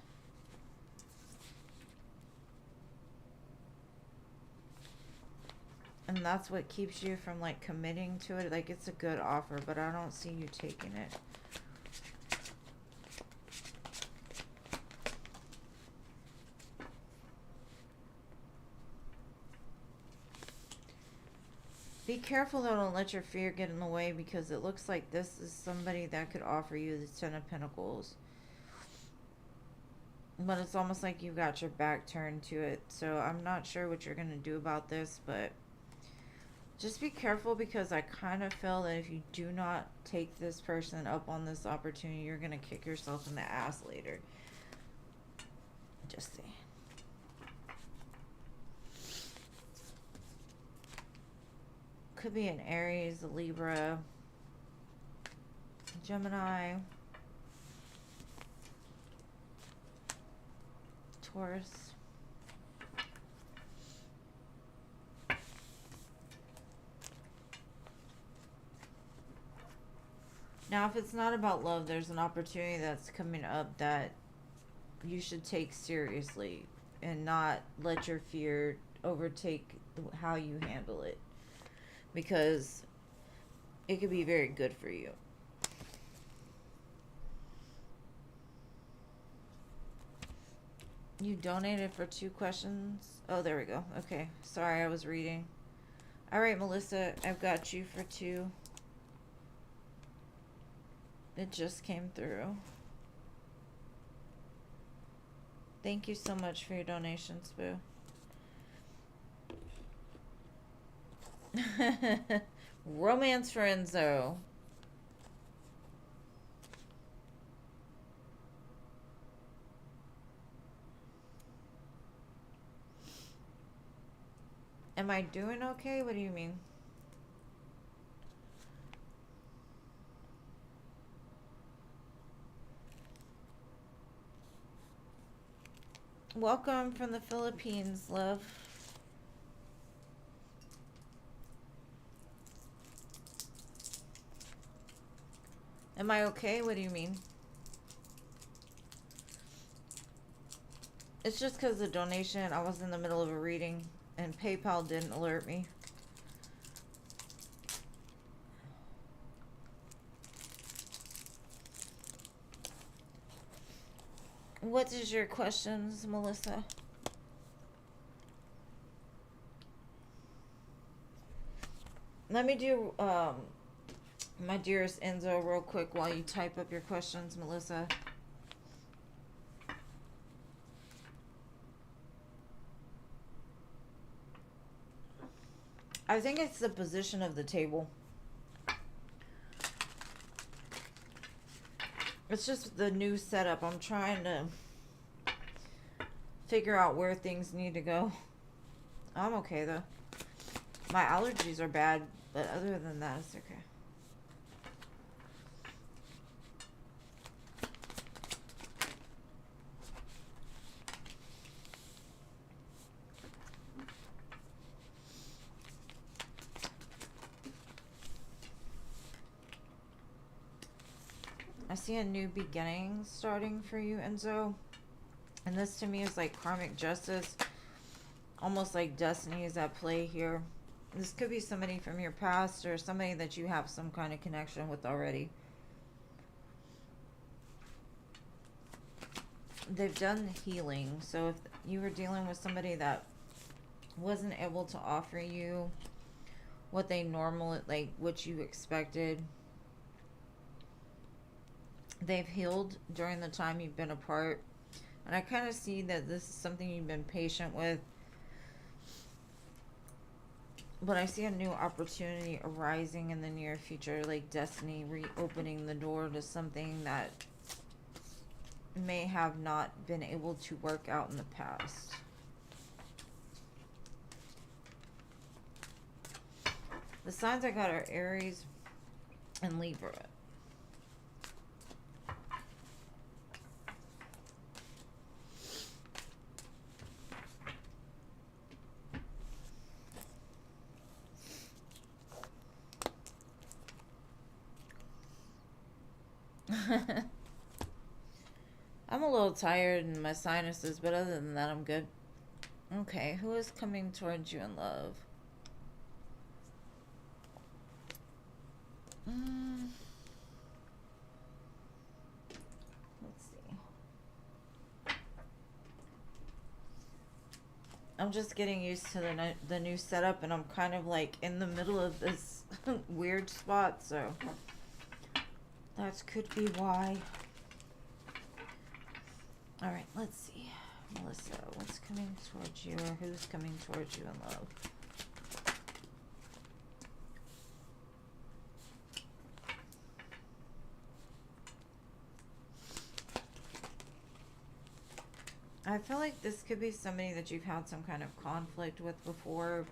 A: And that's what keeps you from like committing to it. Like it's a good offer, but I don't see you taking it. Be careful though, don't let your fear get in the way, because it looks like this is somebody that could offer you the Ten of Pentacles. But it's almost like you've got your back turned to it. So I'm not sure what you're going to do about this, but just be careful, because I kind of feel that if you do not take this person up on this opportunity, you're going to kick yourself in the ass later. Just saying. Could be an Aries, a Libra, Gemini, Taurus. Now, if it's not about love, there's an opportunity that's coming up that you should take seriously and not let your fear overtake how you handle it, because it could be very good for you. You donated for 2 questions. Oh, there we go. Okay. Sorry, I was reading. All right, Melissa, I've got you for 2. It just came through. Thank you so much for your donations, Boo. Romance Frenzo. Am I doing okay? What do you mean? Welcome from the Philippines, love. Am I okay? What do you mean? It's just because the donation, I was in the middle of a reading and PayPal didn't alert me. What is your questions, Melissa? Let me do my dearest Enzo real quick while you type up your questions, Melissa. I think it's the position of the table. It's just the new setup. I'm trying to figure out where things need to go. I'm okay though. My allergies are bad, but other than that, it's okay. I see a new beginning starting for you, Enzo. And this to me is like karmic justice. Almost like destiny is at play here. This could be somebody from your past or somebody that you have some kind of connection with already. They've done healing. So if you were dealing with somebody that wasn't able to offer you what they normally, like what you expected, they've healed during the time you've been apart. And I kind of see that this is something you've been patient with. But I see a new opportunity arising in the near future, like destiny reopening the door to something that may have not been able to work out in the past. The signs I got are Aries and Libra. I'm a little tired in my sinuses, but other than that, I'm good. Okay, who is coming towards you in love? Let's see. I'm just getting used to the new setup, and I'm kind of like in the middle of this weird spot, so that could be why. All right, let's see. Melissa, what's coming towards you, or who's coming towards you in love? I feel like this could be somebody that you've had some kind of conflict with before.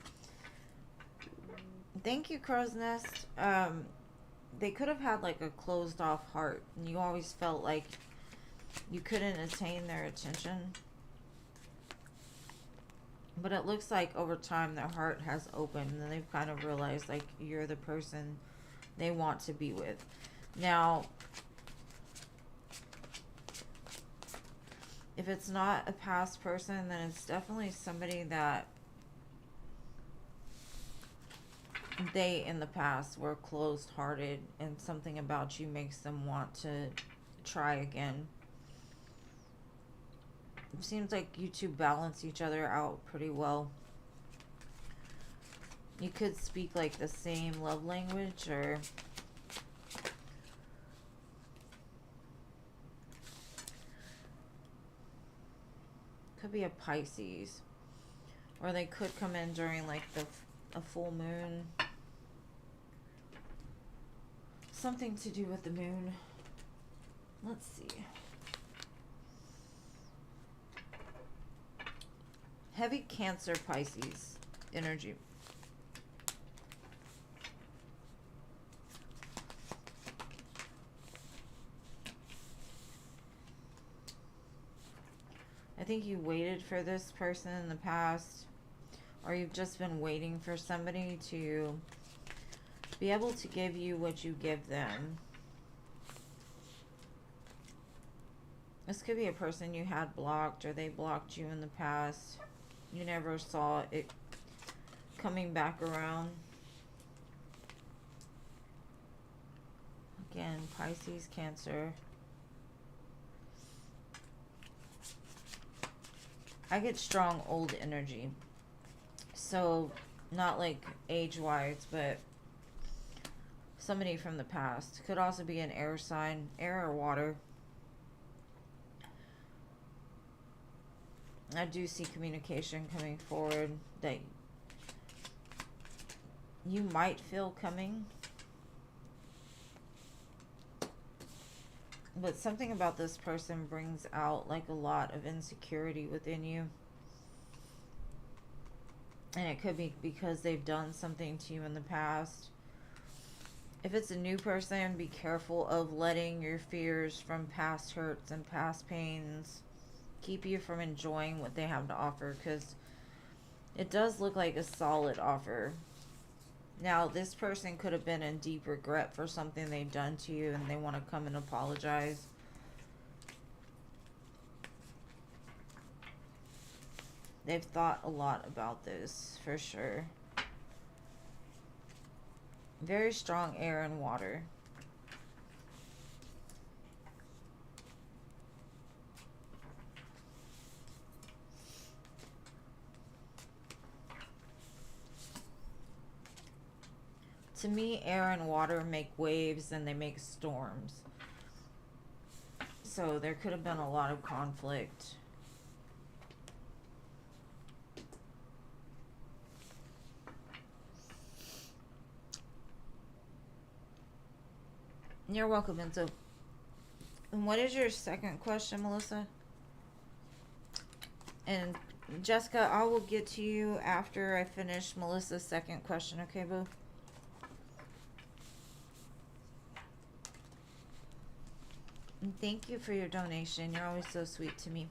A: Thank you, Crow's Nest. They could have had like a closed off heart, and you always felt like you couldn't attain their attention. But it looks like over time their heart has opened, and they've kind of realized like you're the person they want to be with. Now, if it's not a past person, then it's definitely somebody that they in the past were closed-hearted, and something about you makes them want to try again. It seems like you two balance each other out pretty well. You could speak like the same love language, or could be a Pisces, or they could come in during like a full moon. Something to do with the moon. Let's see. Heavy Cancer Pisces energy. I think you waited for this person in the past, or you've just been waiting for somebody to be able to give you what you give them. This could be a person you had blocked, or they blocked you in the past. You never saw it coming back around. Again, Pisces, Cancer. I get strong old energy. So, not like age-wise, but somebody from the past. Could also be an air sign, air or water. I do see communication coming forward that you might feel coming. But something about this person brings out like a lot of insecurity within you. And it could be because they've done something to you in the past. If it's a new person, be careful of letting your fears from past hurts and past pains keep you from enjoying what they have to offer, because it does look like a solid offer. Now, this person could have been in deep regret for something they've done to you and they want to come and apologize. They've thought a lot about this, for sure. Very strong air and water. To me, air and water make waves and they make storms. So there could have been a lot of conflict. You're welcome, Enzo. And what is your second question, Melissa? And Jessica, I will get to you after I finish Melissa's second question, okay, boo? And thank you for your donation. You're always so sweet to me.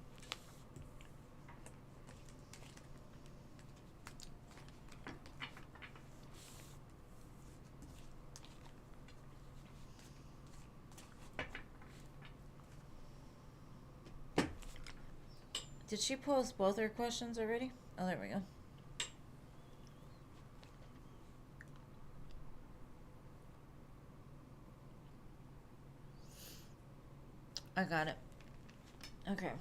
A: Did she post both her questions already? Oh, there we go. I got it. Okay.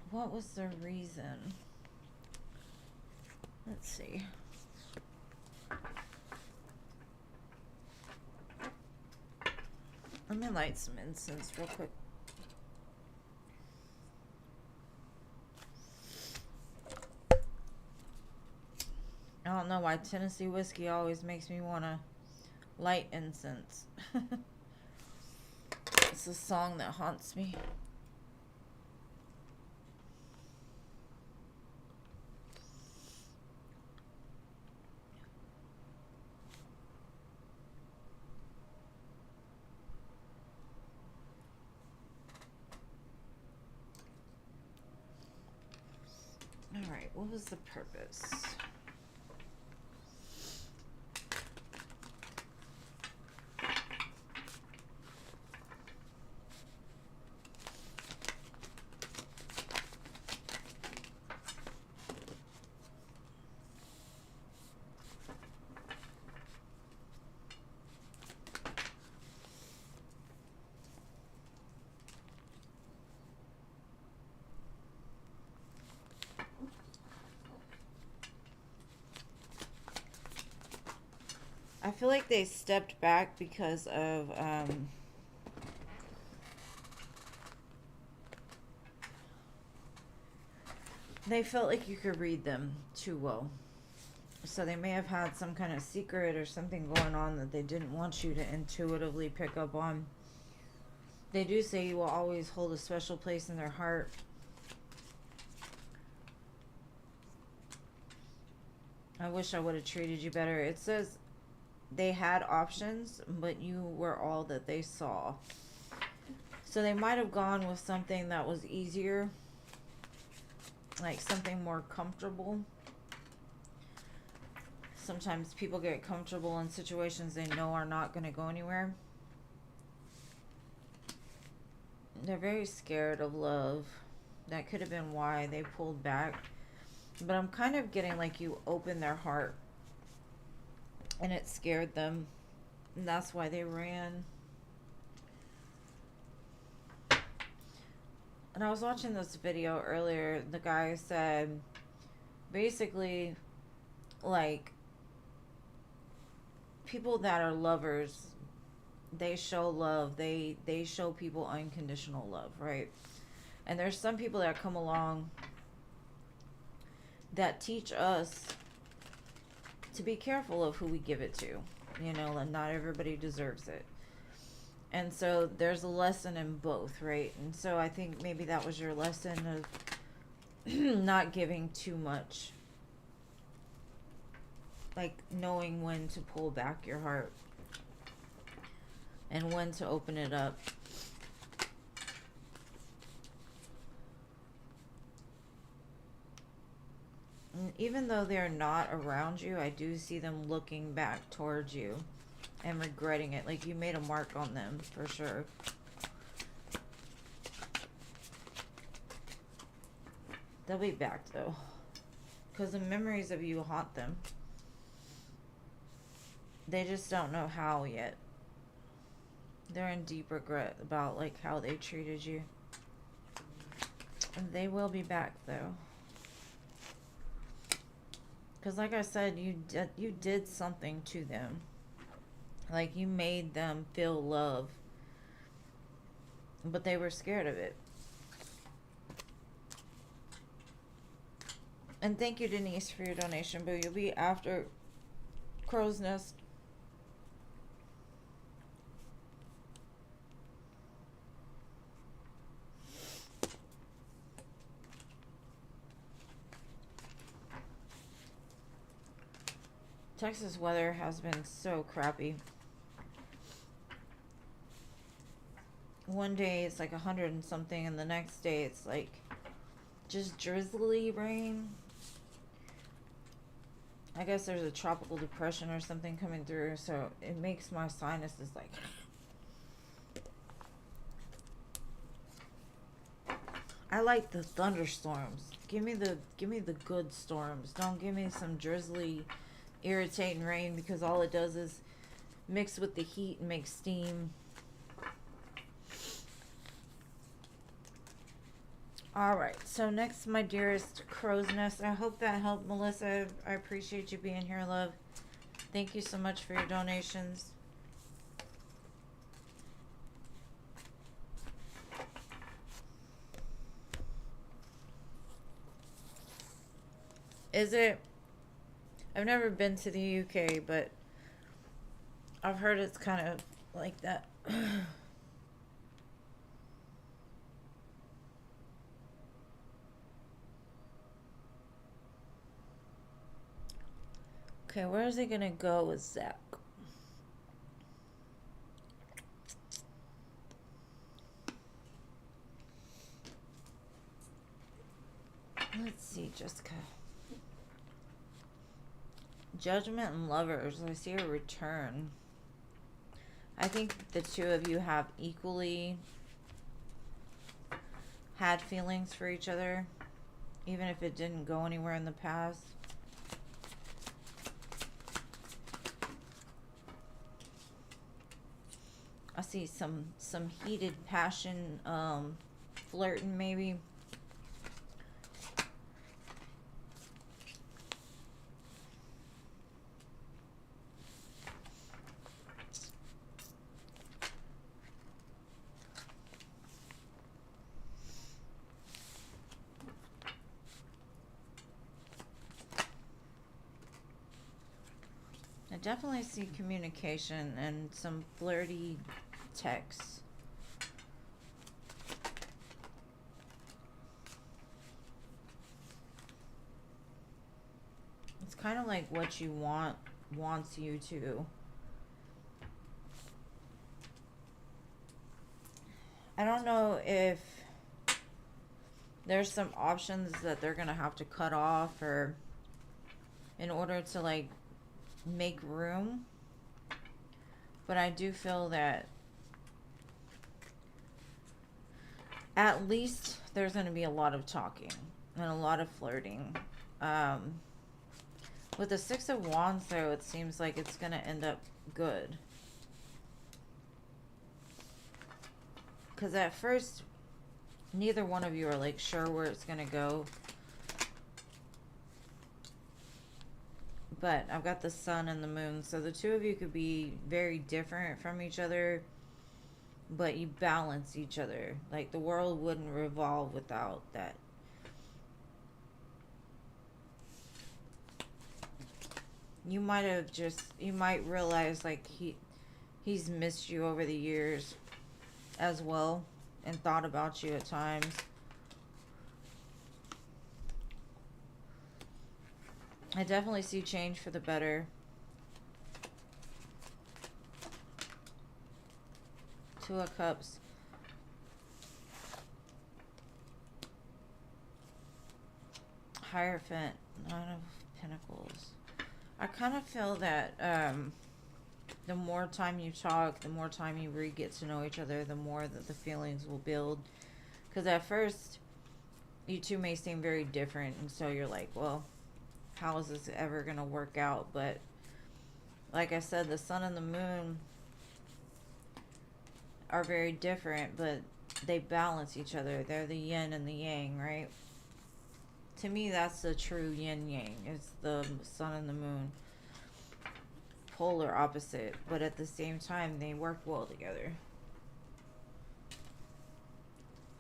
A: What was the reason? Let's see. Let me light some incense real quick. I don't know why Tennessee whiskey always makes me want to light incense. It's a song that haunts me. All right, what was the purpose? I feel like they stepped back because of they felt like you could read them too well. So they may have had some kind of secret or something going on that they didn't want you to intuitively pick up on. They do say you will always hold a special place in their heart. I wish I would have treated you better. It says they had options, but you were all that they saw. So they might have gone with something that was easier, like something more comfortable. Sometimes people get comfortable in situations they know are not going to go anywhere. They're very scared of love. That could have been why they pulled back. But I'm kind of getting like you opened their heart and it scared them, and that's why they ran. And I was watching this video earlier. The guy said basically, like, people that are lovers, they show love. They show people unconditional love, right? And there's some people that come along that teach us to be careful of who we give it to. You know, and not everybody deserves it. And so there's a lesson in both, right? And so I think maybe that was your lesson of not giving too much. Like knowing when to pull back your heart and when to open it up. And even though they're not around you, I do see them looking back towards you and regretting it. Like you made a mark on them for sure. They'll be back though, because the memories of you haunt them. They just don't know how yet. They're in deep regret about like how they treated you. And they will be back though. Because like I said, you did something to them. Like you made them feel love. But they were scared of it. And thank you, Denise, for your donation. But you'll be after Crow's Nest. Texas weather has been so crappy. One day it's like 100 and something, and the next day it's like just drizzly rain. I guess there's a tropical depression or something coming through, so it makes my sinuses like. I like the thunderstorms. Give me the good storms. Don't give me some drizzly, irritating rain, because all it does is mix with the heat and make steam. Alright, so next, my dearest Crow's Nest. I hope that helped, Melissa. I appreciate you being here, love. Thank you so much for your donations. Is it? I've never been to the UK, but I've heard it's kind of like that. Okay, where is it gonna go with Zach? Let's see, Jessica. Judgment and Lovers. I see a return. I think the two of you have equally had feelings for each other, even if it didn't go anywhere in the past. I see some heated passion, flirting maybe. I definitely see communication and some flirty texts. It's kind of like what you wants you to. I don't know if there's some options that they're gonna have to cut off, or in order to like make room, but I do feel that at least there's going to be a lot of talking and a lot of flirting. With the Six of Wands though, it seems like it's going to end up good, because at first neither one of you are like sure where it's going to go. But I've got the sun and the moon, so the two of you could be very different from each other, but you balance each other. Like the world wouldn't revolve without that. You might realize like he's missed you over the years, as well and thought about you at times. I definitely see change for the better. Two of Cups. Hierophant. Nine of Pentacles. I kind of feel that the more time you talk, the more time you really get to know each other, the more that the feelings will build. Because at first, you two may seem very different, and so you're like, well, how is this ever going to work out? But like I said, the sun and the moon are very different, but they balance each other. They're the yin and the yang, right? To me, that's the true yin yang. It's the sun and the moon. Polar opposite, but at the same time, they work well together.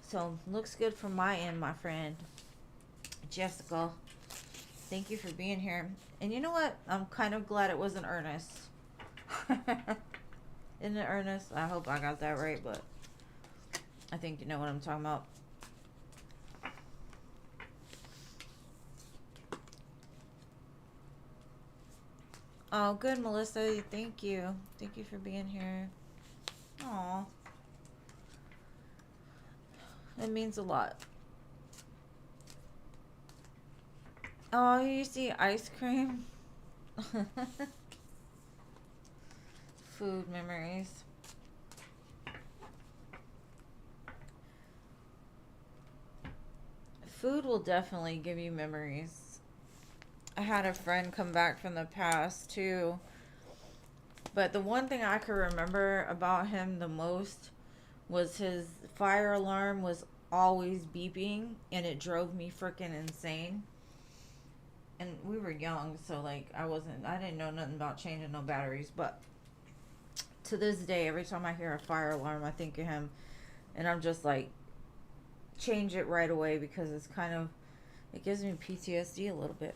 A: So, looks good from my end, my friend. Jessica, thank you for being here. And you know what? I'm kind of glad it wasn't Ernest. Isn't it Ernest? I hope I got that right, but I think you know what I'm talking about. Oh, good, Melissa. Thank you. Thank you for being here. Aw. It means a lot. Oh, you see ice cream? Food memories. Food will definitely give you memories. I had a friend come back from the past too. But the one thing I could remember about him the most was his fire alarm was always beeping, and it drove me freaking insane. And we were young, so like I didn't know nothing about changing no batteries, but to this day, every time I hear a fire alarm, I think of him, and I'm just like, change it right away, because it gives me PTSD a little bit.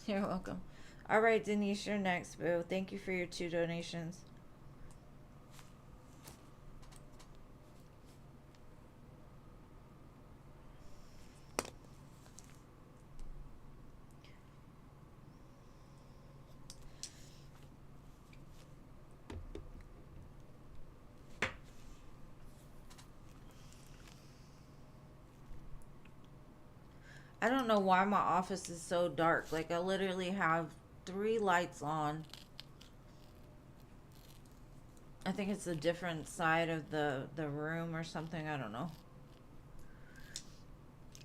A: You're welcome. All right, Denise, you're next, boo. Thank you for your 2 donations. I don't know why my office is so dark. Like, I literally have 3 lights on. I think it's a different side of the room or something. I don't know.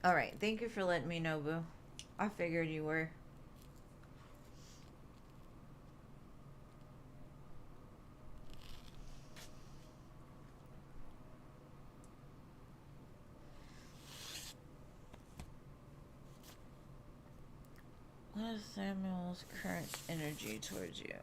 A: All right. Thank you for letting me know, boo. I figured you were. What is Samuel's current energy towards you?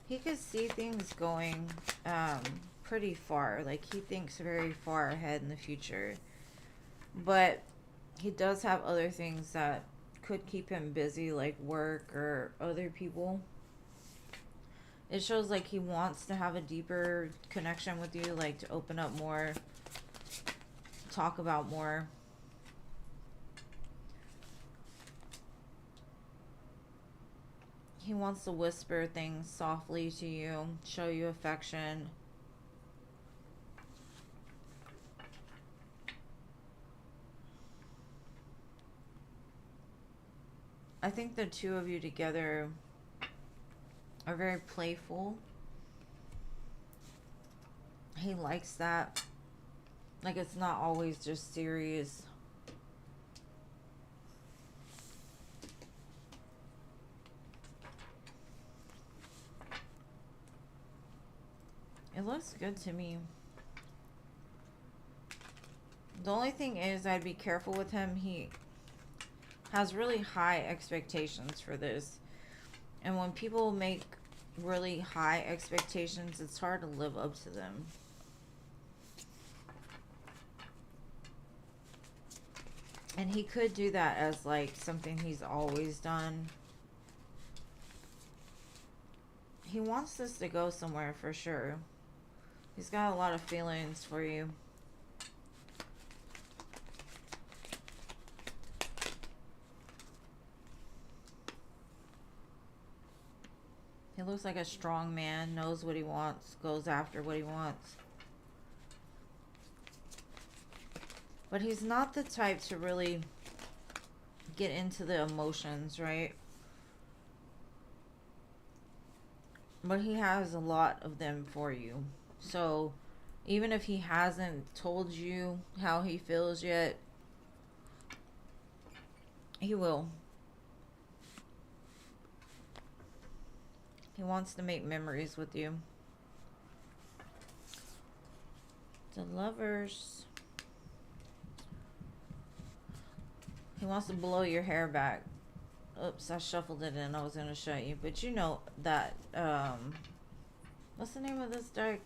A: He could see things going pretty far. Like, he thinks very far ahead in the future. But he does have other things that could keep him busy, like work or other people. It shows like he wants to have a deeper connection with you, like to open up more, talk about more. He wants to whisper things softly to you, show you affection. I think the two of you together are very playful. He likes that. Like, it's not always just serious. It looks good to me. The only thing is, I'd be careful with him. He has really high expectations for this. And when people make really high expectations, it's hard to live up to them. And he could do that as like something he's always done. He wants this to go somewhere for sure. He's got a lot of feelings for you. He looks like a strong man, knows what he wants, goes after what he wants. But he's not the type to really get into the emotions, right? But he has a lot of them for you. So even if he hasn't told you how he feels yet, he will. He wants to make memories with you. The Lovers. He wants to blow your hair back. Oops, I shuffled it in. I was going to show you. But you know that, what's the name of this deck?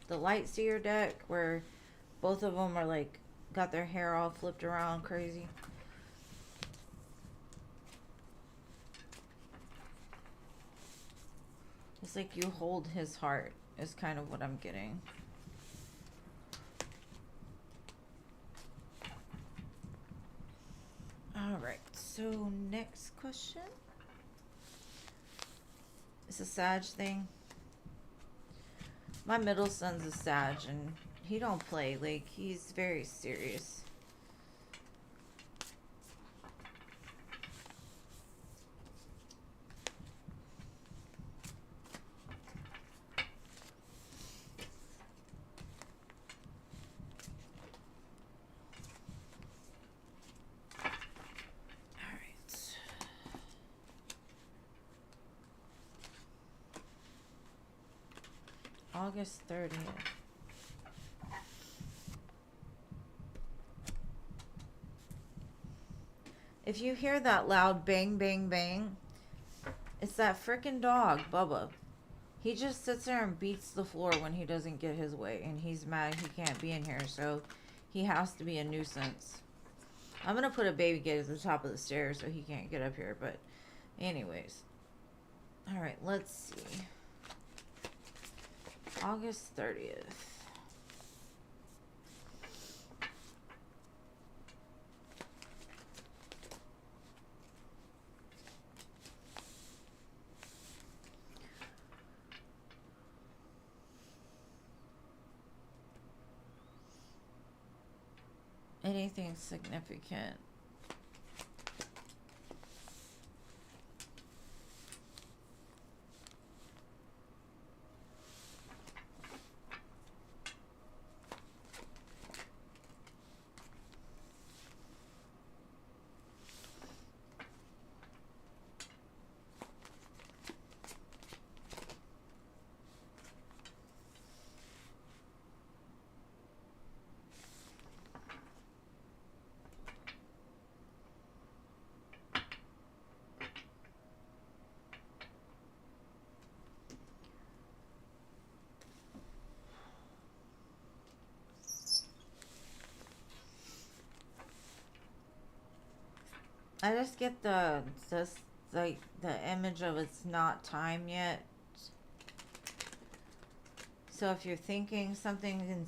A: The Light Seer deck, where both of them are like, got their hair all flipped around crazy. It's like you hold his heart, is kind of what I'm getting. Alright, so next question. It's a Sag thing. My middle son's a Sag, and he don't play. Like, he's very serious. August 30th. If you hear that loud bang, bang, bang, it's that frickin' dog, Bubba. He just sits there and beats the floor when he doesn't get his way, and he's mad he can't be in here, so he has to be a nuisance. I'm gonna put a baby gate at the top of the stairs so he can't get up here, but anyways. Alright, let's see. August 30th. Anything significant? I just get like the image of it's not time yet. So if you're thinking something in,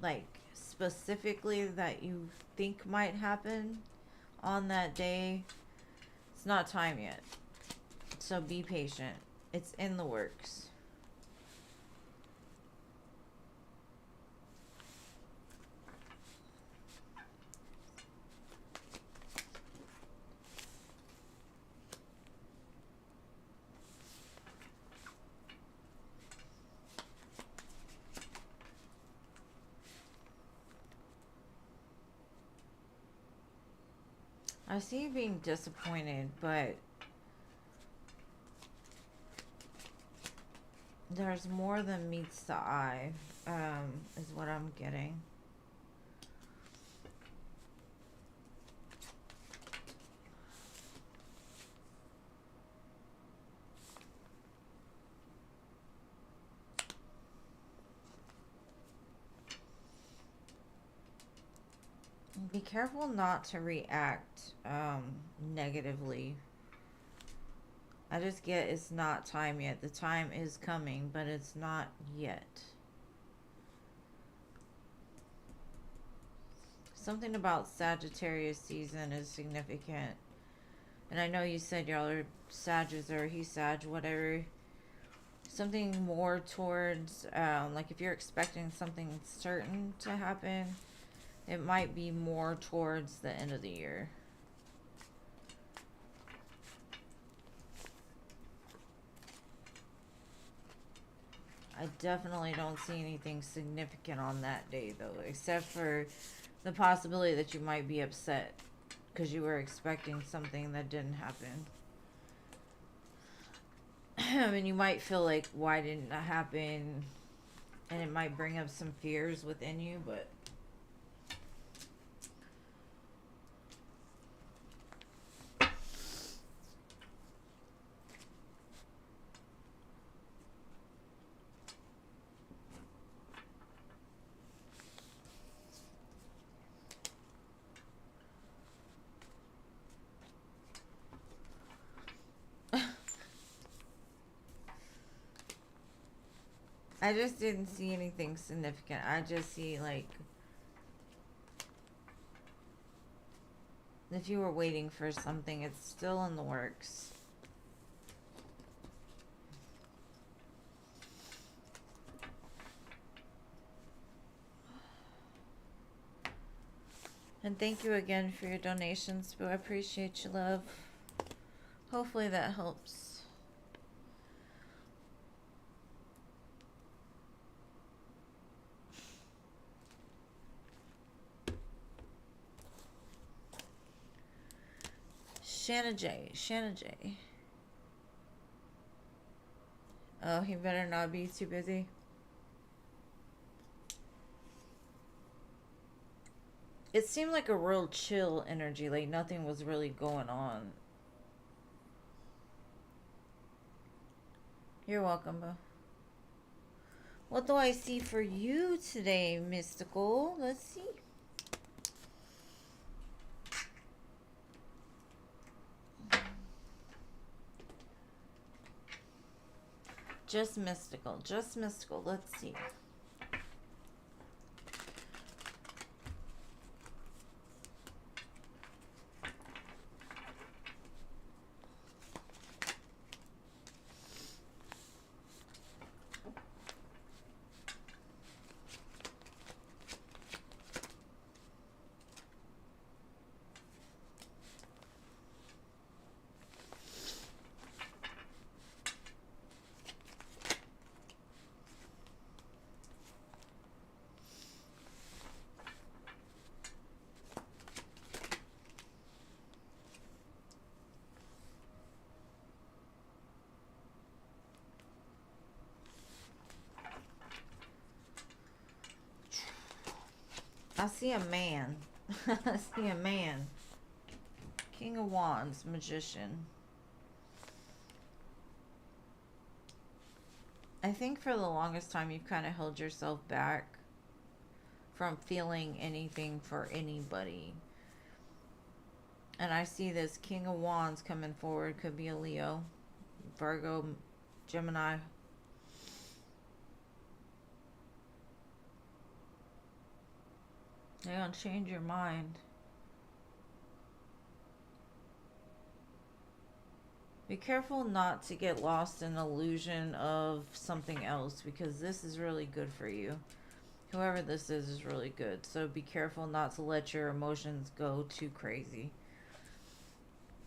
A: like specifically that you think might happen on that day, it's not time yet. So be patient. It's in the works. I see you being disappointed, but there's more than meets the eye, is what I'm getting. Be careful not to react negatively. I just get it's not time yet. The time is coming, but it's not yet. Something about Sagittarius season is significant. And I know you said y'all are Sages or he's Sag, whatever. Something more towards, like if you're expecting something certain to happen, it might be more towards the end of the year. I definitely don't see anything significant on that day, though, except for the possibility that you might be upset because you were expecting something that didn't happen. I mean, you might feel like, why didn't that happen? And it might bring up some fears within you, but I just didn't see anything significant. I just see, like, if you were waiting for something, it's still in the works. And thank you again for your donations, Boo. I appreciate you, love. Hopefully that helps. Shanna J. Oh, he better not be too busy. It seemed like a real chill energy, like nothing was really going on. You're welcome, Bo. What do I see for you today, Mystical? Let's see. Just mystical. Let's see. I see a man. I see a man. King of Wands, Magician. I think for the longest time you've kind of held yourself back from feeling anything for anybody. And I see this King of Wands coming forward. Could be a Leo, Virgo, Gemini. They're gonna change your mind. Be careful not to get lost in the illusion of something else, because this is really good for you. Whoever this is really good. So be careful not to let your emotions go too crazy,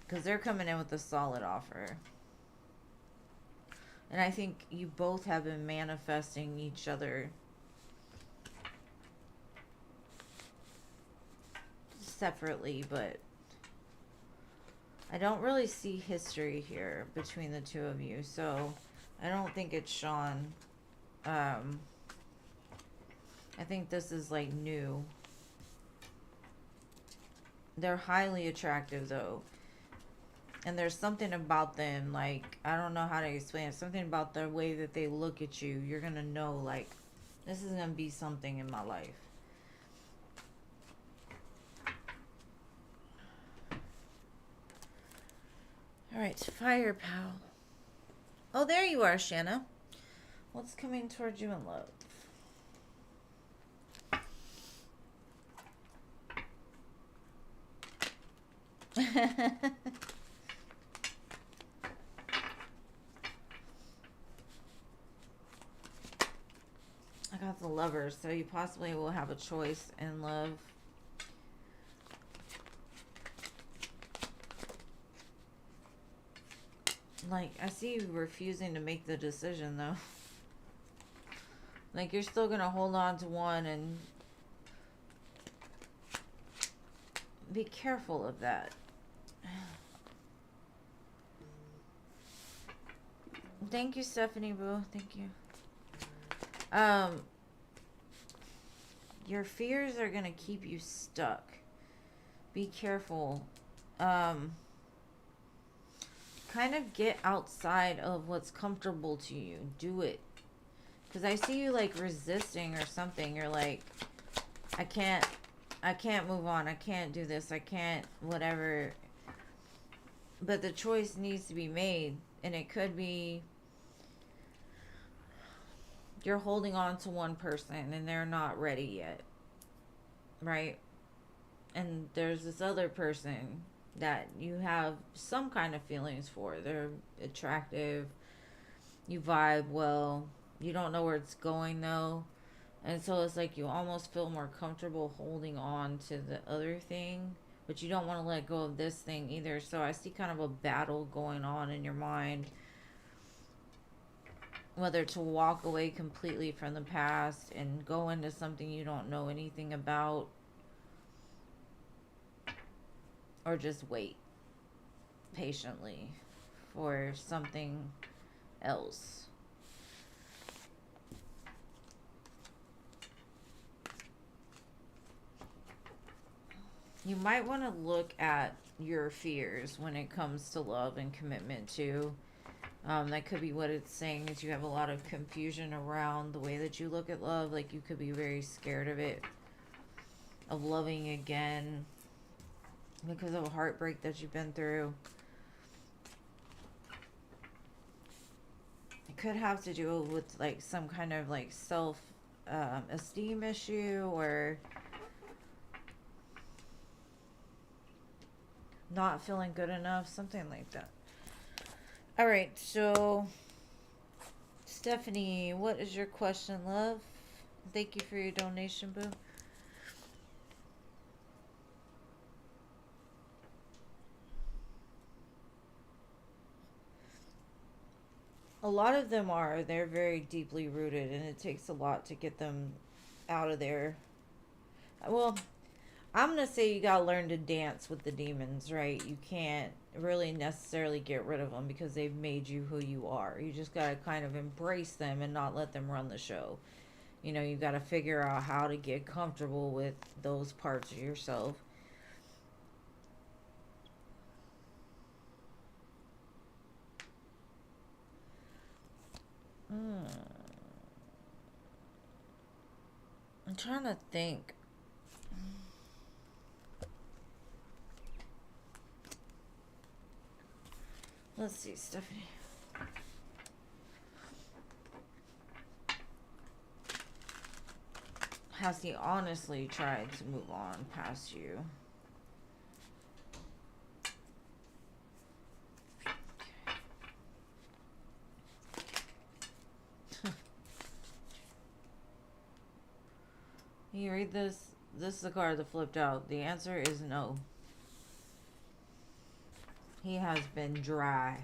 A: because they're coming in with a solid offer. And I think you both have been manifesting each other separately, but I don't really see history here between the two of you, so I don't think it's Sean. Um, I think this is like new. They're highly attractive though. And there's something about them, like, I don't know how to explain it. Something about the way that they look at you. You're gonna know, like, this is gonna be something in my life. Alright, fire pal. Oh, there you are, Shanna. What's coming towards you in love? I got the Lovers, so you possibly will have a choice in love. Like, I see you refusing to make the decision, though. Like, you're still gonna hold on to one and be careful of that. Thank you, Stephanie Boo. Thank you. Your fears are gonna keep you stuck. Be careful. Kind of get outside of what's comfortable to you. Do it. Because I see you like resisting or something. You're like, I can't move on. I can't do this. I can't, whatever. But the choice needs to be made. And it could be you're holding on to one person and they're not ready yet. Right? And there's this other person that you have some kind of feelings for. They're attractive. You vibe well. You don't know where it's going though. And so it's like you almost feel more comfortable holding on to the other thing, but you don't want to let go of this thing either. So I see kind of a battle going on in your mind, whether to walk away completely from the past and go into something you don't know anything about, or just wait patiently for something else. You might want to look at your fears when it comes to love and commitment too. That could be what it's saying, is you have a lot of confusion around the way that you look at love. Like you could be very scared of it, of loving again, because of a heartbreak that you've been through. It could have to do with like some kind of like self esteem issue, or not feeling good enough, something like that. All right, so Stephanie, what is your question, love? Thank you for your donation, boo. A lot of them are. They're very deeply rooted, and it takes a lot to get them out of there. Well, I'm going to say you got to learn to dance with the demons, right? You can't really necessarily get rid of them because they've made you who you are. You just got to kind of embrace them and not let them run the show. You know, you got to figure out how to get comfortable with those parts of yourself. I'm trying to think. Let's see, Stephanie. Has he honestly tried to move on past you? You read this? This is the card that flipped out. The answer is no. He has been dry.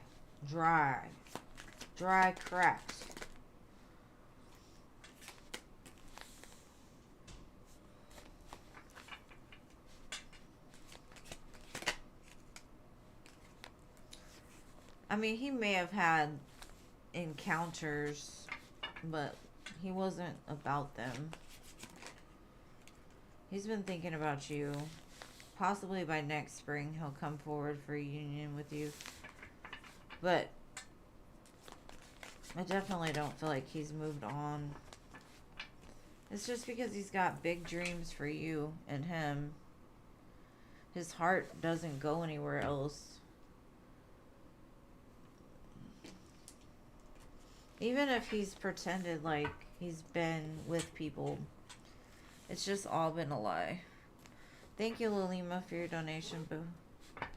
A: Dry cracks. I mean, he may have had encounters, but he wasn't about them. He's been thinking about you. Possibly by next spring, he'll come forward for a union with you. But I definitely don't feel like he's moved on. It's just because he's got big dreams for you and him. His heart doesn't go anywhere else. Even if he's pretended like he's been with people, it's just all been a lie. Thank you, Lilima, for your donation, boo. Let's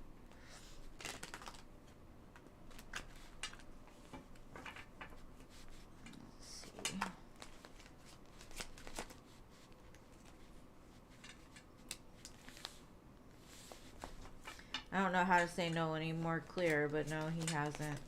A: see. I don't know how to say no any more clear, but no, he hasn't.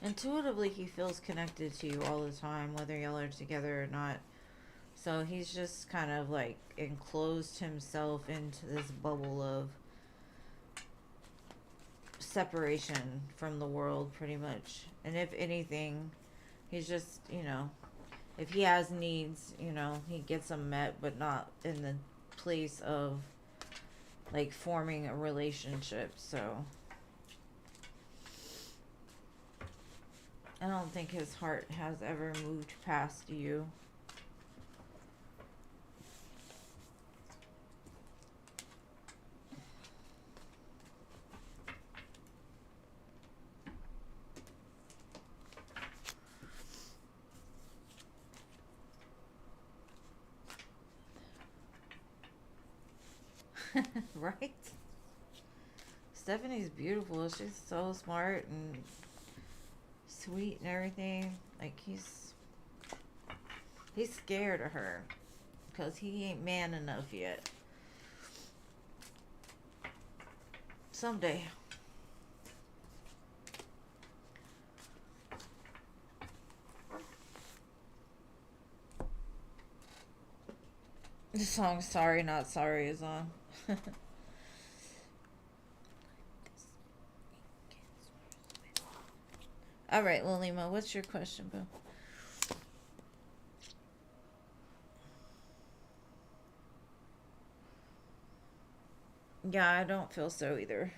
A: Intuitively, he feels connected to you all the time, whether y'all are together or not. So he's just kind of like enclosed himself into this bubble of separation from the world, pretty much. And if anything, he's just, you know, if he has needs, you know, he gets them met, but not in the place of like forming a relationship. So I don't think his heart has ever moved past you. Right? Stephanie's beautiful. She's so smart and sweet and everything. Like he's scared of her because he ain't man enough yet. Someday. The song Sorry Not Sorry is on. Alright, Lilima, what's your question, boo? Yeah, I don't feel so either.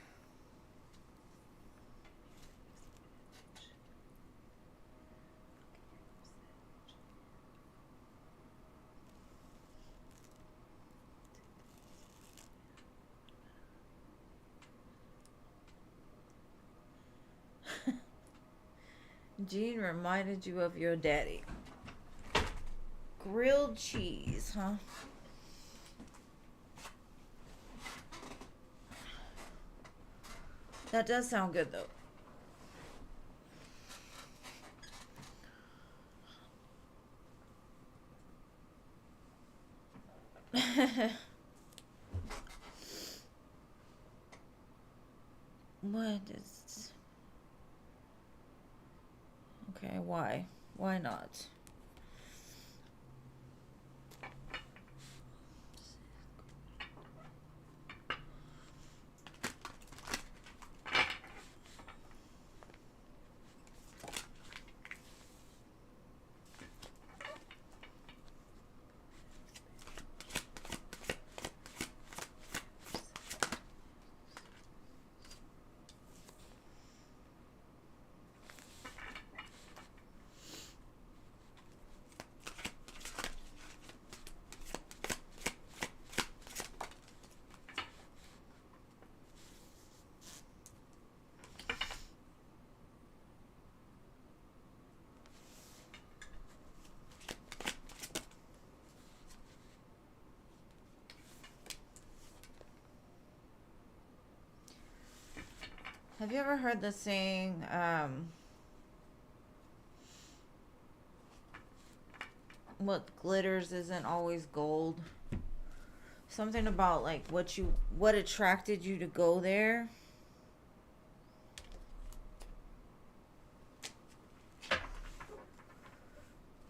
A: Jean reminded you of your daddy. Grilled cheese, huh? That does sound good, though. What is... Okay, why? Why not? Have you ever heard the saying, what glitters isn't always gold? Something about like what attracted you to go there.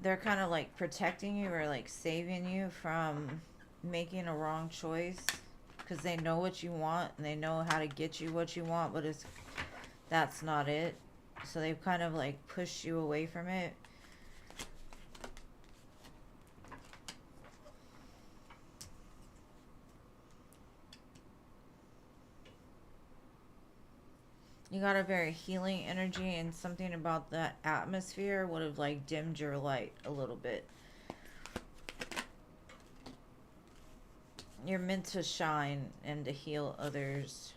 A: they're kind of like protecting you or like saving you from making a wrong choice because they know what you want and they know how to get you what you want, but that's not it. So they've kind of like pushed you away from it. You got a very healing energy, and something about that atmosphere would have like dimmed your light a little bit. You're meant to shine and to heal others,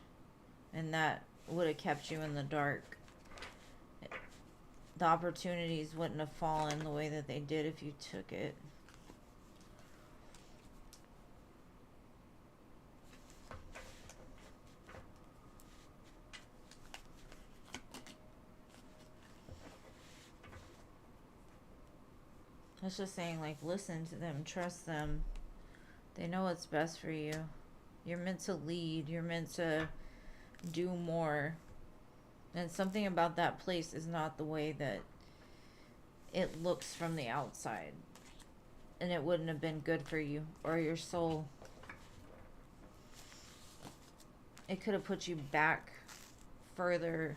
A: and that would have kept you in the dark. The opportunities wouldn't have fallen the way that they did if you took it. It's just saying, like, listen to them, trust them. They know what's best for you. You're meant to lead. You're meant to do more. And something about that place is not the way that it looks from the outside. And it wouldn't have been good for you or your soul. It could have put you back further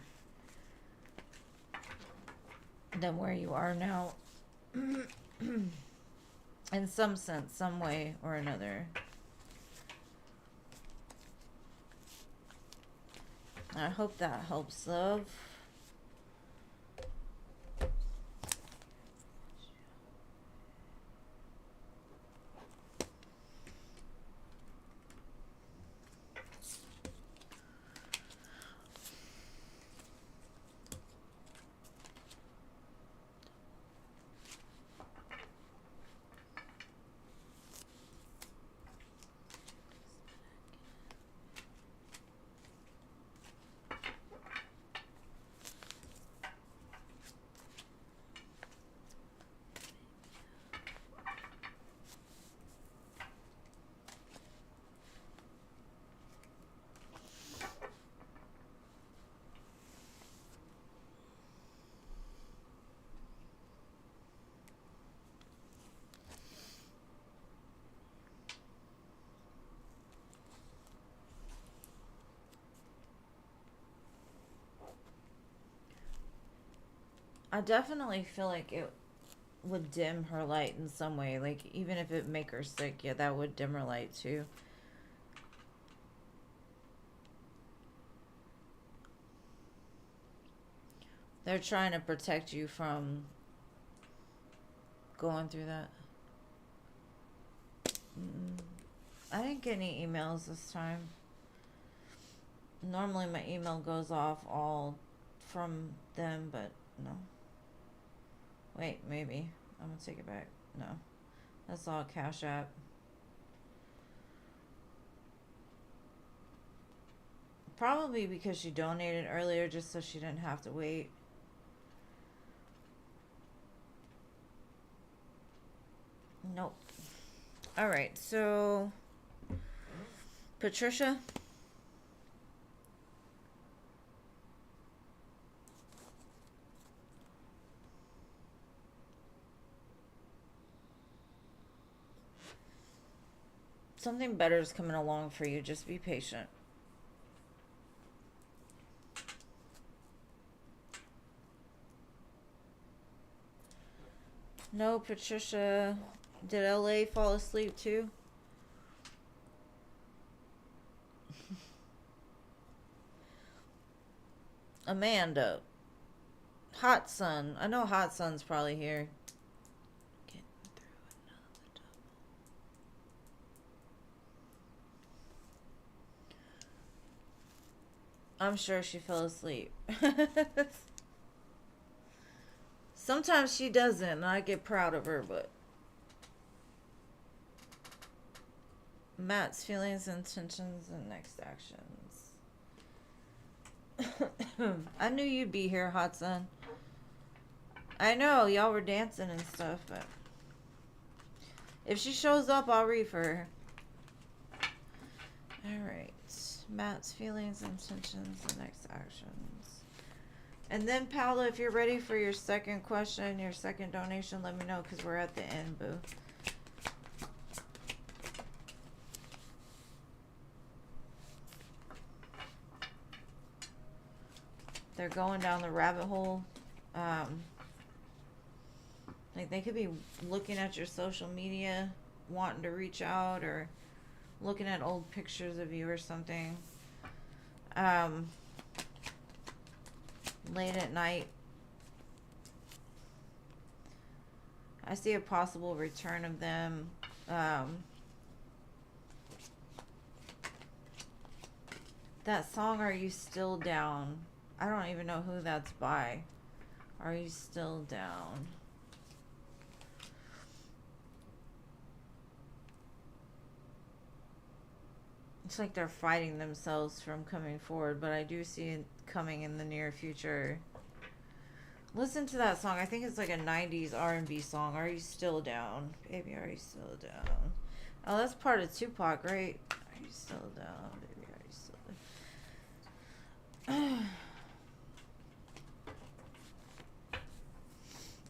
A: than where you are now. In some sense, some way or another. I hope that helps, love. I definitely feel like it would dim her light in some way. Like, even if it make her sick, yeah, that would dim her light too. They're trying to protect you from going through that. I didn't get any emails this time. Normally my email goes off all from them, but no. Wait, maybe. I'm gonna take it back. No. That's all Cash App. Probably because she donated earlier just so she didn't have to wait. Nope. Alright, so Patricia. Something better is coming along for you. Just be patient. No, Patricia. Did LA fall asleep too? Amanda. Hot Sun. I know Hot Sun's probably here. Getting through another double. I'm sure she fell asleep. Sometimes she doesn't, and I get proud of her, but Matt's feelings, intentions, and next actions. I knew you'd be here, Hot Sun. I know, y'all were dancing and stuff, but if she shows up, I'll read for her. Alright. Matt's feelings, intentions, and next actions. And then, Paula, if you're ready for your second question, your second donation, let me know because we're at the end, boo. They're going down the rabbit hole. Like they could be looking at your social media, wanting to reach out, or looking at old pictures of you or something. Late at night. I see a possible return of them. That song, Are You Still Down? I don't even know who that's by. Are You Still Down? It's like they're fighting themselves from coming forward, but I do see it coming in the near future. Listen to that song. I think it's like a 90s R&B song. Are You Still Down? Baby, are you still down? Oh, that's part of Tupac, right? Are you still down? Baby, are you still down?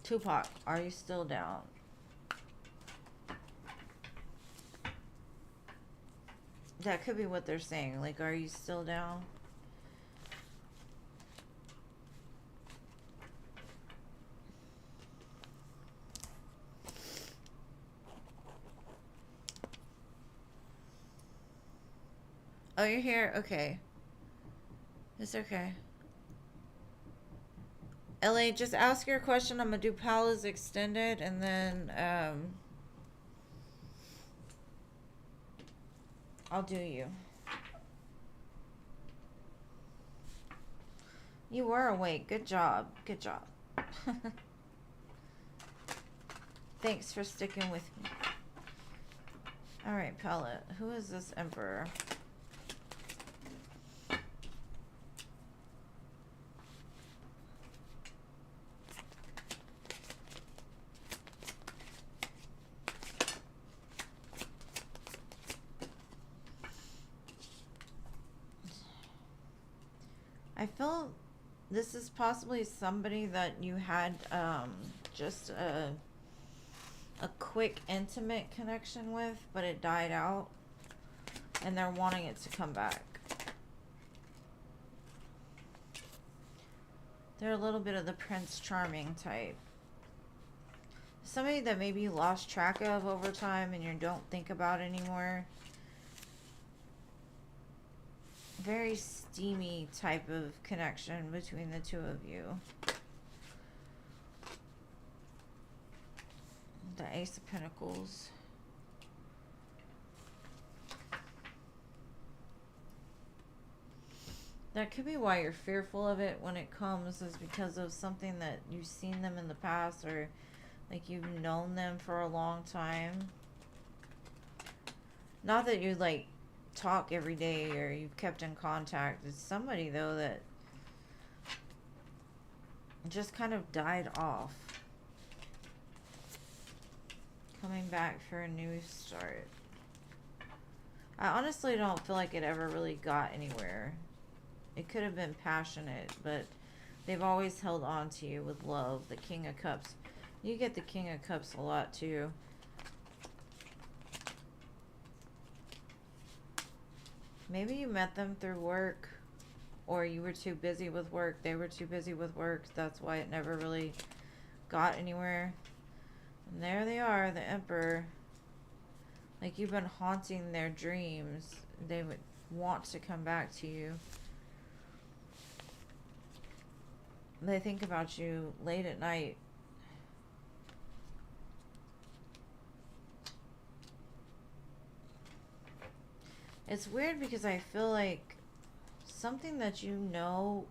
A: Tupac, are you still down? That could be what they're saying. Like, are you still down? Oh, you're here? Okay. It's okay. LA, just ask your question. I'm going to do Paula's extended, and then, I'll do you. You were awake. Good job. Good job. Thanks for sticking with me. Alright, Paula. Who is this emperor? I feel this is possibly somebody that you had just a quick intimate connection with, but it died out and they're wanting it to come back. They're a little bit of the Prince Charming type. Somebody that maybe you lost track of over time and you don't think about anymore. Very steamy type of connection between the two of you. The Ace of Pentacles. That could be why you're fearful of it when it comes, is because of something that you've seen them in the past, or like you've known them for a long time. Not that you like talk every day or you've kept in contact. It's somebody though that just kind of died off, coming back for a new start. I honestly don't feel like it ever really got anywhere. It could have been passionate, but they've always held on to you with love. The King of Cups. You get the King of Cups a lot too. Maybe you met them through work, or you were too busy with work. They were too busy with work. That's why it never really got anywhere. And there they are, the Emperor. Like you've been haunting their dreams. They would want to come back to you. They think about you late at night. It's weird because I feel like something that you know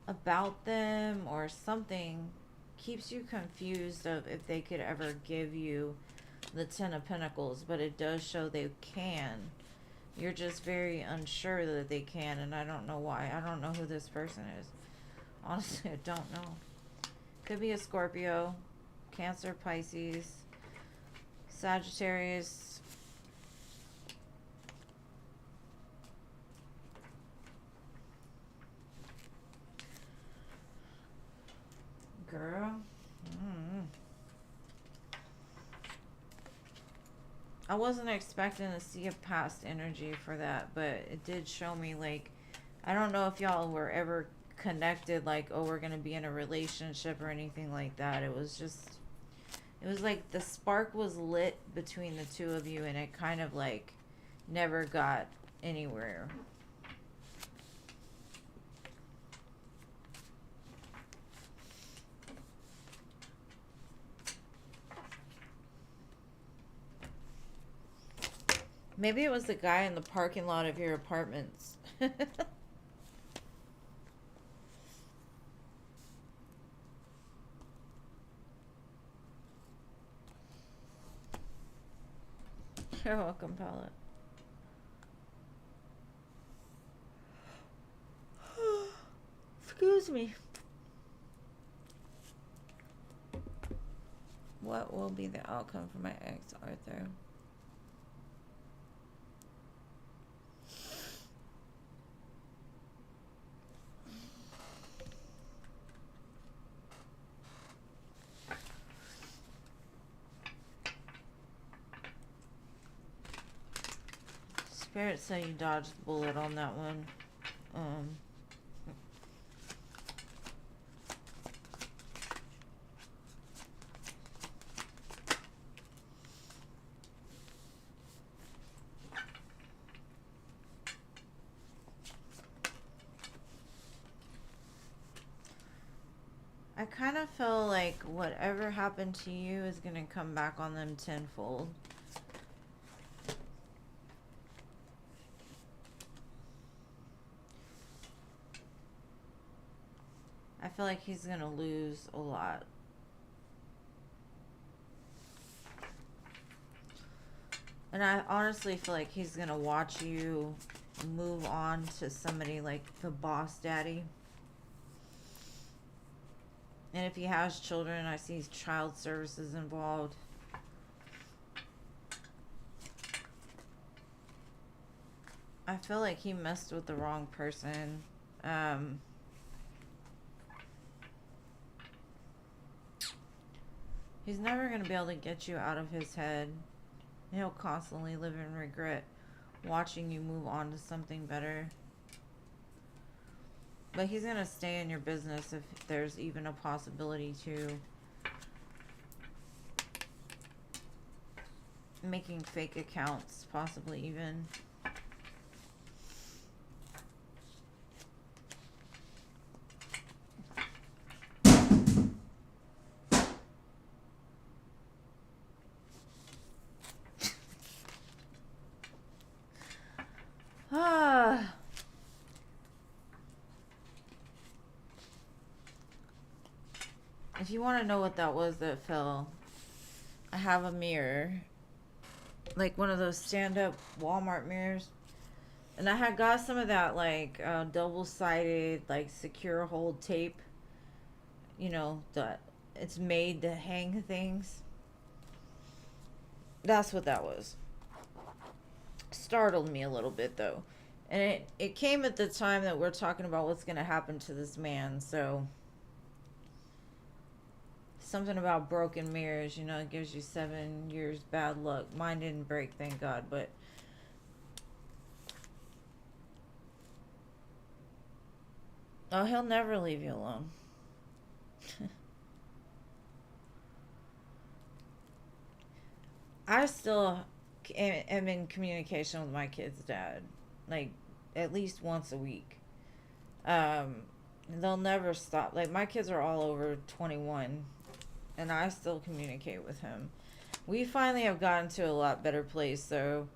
A: about them or something keeps you confused of if they could ever give you the Ten of Pentacles, but it does show they can. You're just very unsure that they can, and I don't know why. I don't know who this person is. Honestly, I don't know. Could be a Scorpio, Cancer, Pisces, Sagittarius. Girl. I wasn't expecting to see a past energy for that, but it did show me, like, I don't know if y'all were ever connected, like, oh, we're gonna be in a relationship or anything like that. It was just, it was like the spark was lit between the two of you, and it kind of like never got anywhere. Maybe it was the guy in the parking lot of your apartments. You're welcome, Paula. Excuse me. What will be the outcome for my ex, Arthur? Spirit said you dodged the bullet on that one. I kind of feel like whatever happened to you is going to come back on them tenfold. I feel like he's going to lose a lot. And I honestly feel like he's going to watch you move on to somebody like the boss daddy. And if he has children, I see child services involved. I feel like he messed with the wrong person. He's never going to be able to get you out of his head. He'll constantly live in regret watching you move on to something better. But he's going to stay in your business if there's even a possibility to. Making fake accounts, possibly even. If you want to know what that was that fell, I have a mirror. Like one of those stand-up Walmart mirrors. And I had got some of that like double-sided like secure hold tape. You know, it's made to hang things. That's what that was. Startled me a little bit though. And it came at the time that we're talking about what's going to happen to this man, so something about broken mirrors, you know, it gives you 7 years bad luck. Mine didn't break, thank God, but oh, he'll never leave you alone. I still am in communication with my kid's dad, like at least once a week. They'll never stop. Like my kids are all over 21, and I still communicate with him. We finally have gotten to a lot better place, so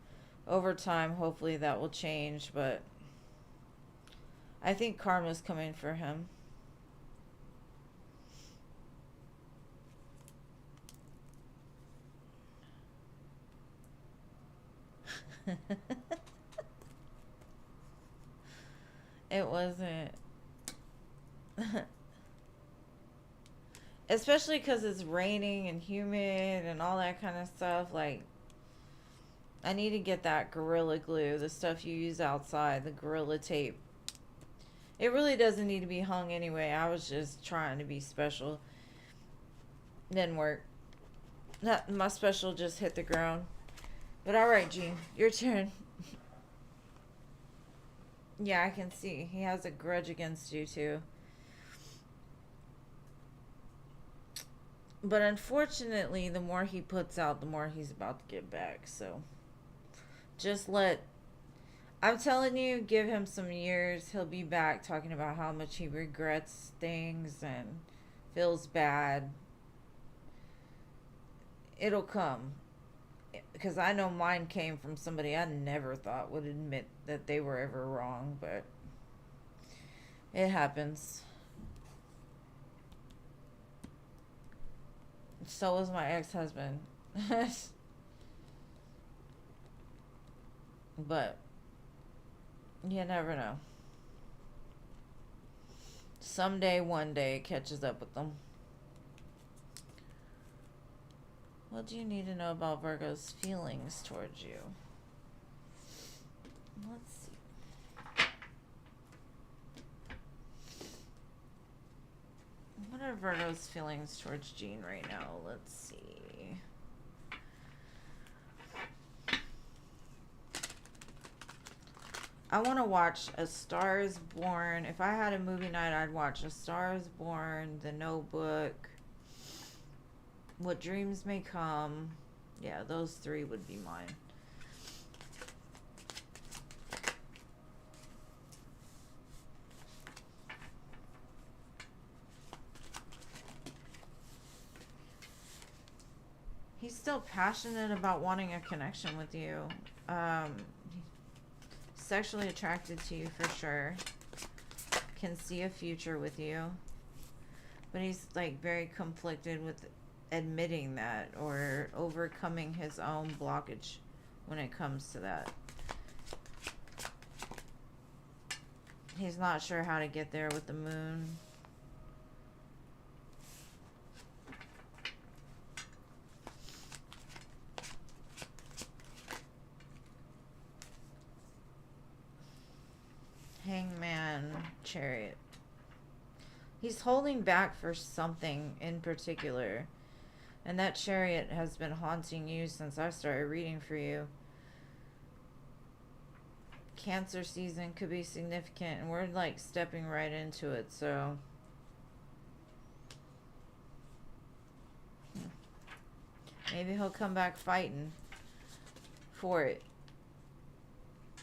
A: over time, hopefully that will change, but I think karma's coming for him. It wasn't. Especially because it's raining and humid and all that kind of stuff. Like, I need to get that Gorilla Glue, the stuff you use outside, the Gorilla Tape. It really doesn't need to be hung anyway. I was just trying to be special. Didn't work. My special just hit the ground. But alright, Gene. Your turn. Yeah, I can see. He has a grudge against you, too. But unfortunately, the more he puts out, the more he's about to get back. So, just let... I'm telling you, give him some years. He'll be back talking about how much he regrets things and feels bad. It'll come. Because I know mine came from somebody I never thought would admit that they were ever wrong. But it happens. So was my ex-husband. But you never know. Someday, one day, it catches up with them. What do you need to know about Virgo's feelings towards you? Let's see. What are Virgo's feelings towards Gene right now? Let's see. I want to watch A Star is Born. If I had a movie night, I'd watch A Star is Born, The Notebook, What Dreams May Come. Yeah, those three would be mine. He's still passionate about wanting a connection with you. Sexually attracted to you for sure. Can see a future with you. But he's like very conflicted with admitting that or overcoming his own blockage when it comes to that. He's not sure how to get there with the moon. Hangman, Chariot. He's holding back for something in particular. And that Chariot has been haunting you since I started reading for you. Cancer season could be significant, and we're like stepping right into it, so maybe he'll come back fighting for it.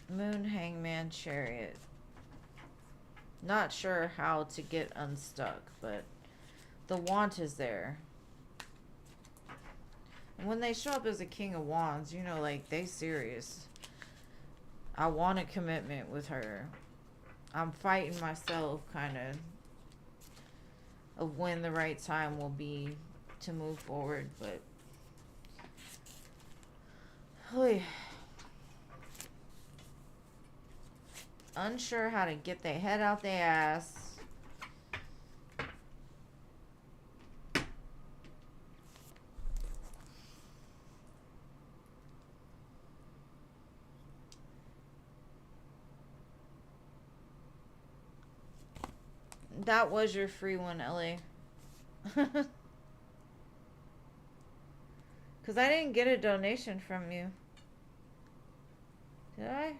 A: Moon, Hangman, Chariot. Not sure how to get unstuck, but the want is there. And when they show up as a King of Wands, you know, like, they serious. I want a commitment with her. I'm fighting myself, kind of when the right time will be to move forward, but unsure how to get their head out their ass. That was your free one, Ellie. Because I didn't get a donation from you. Did I?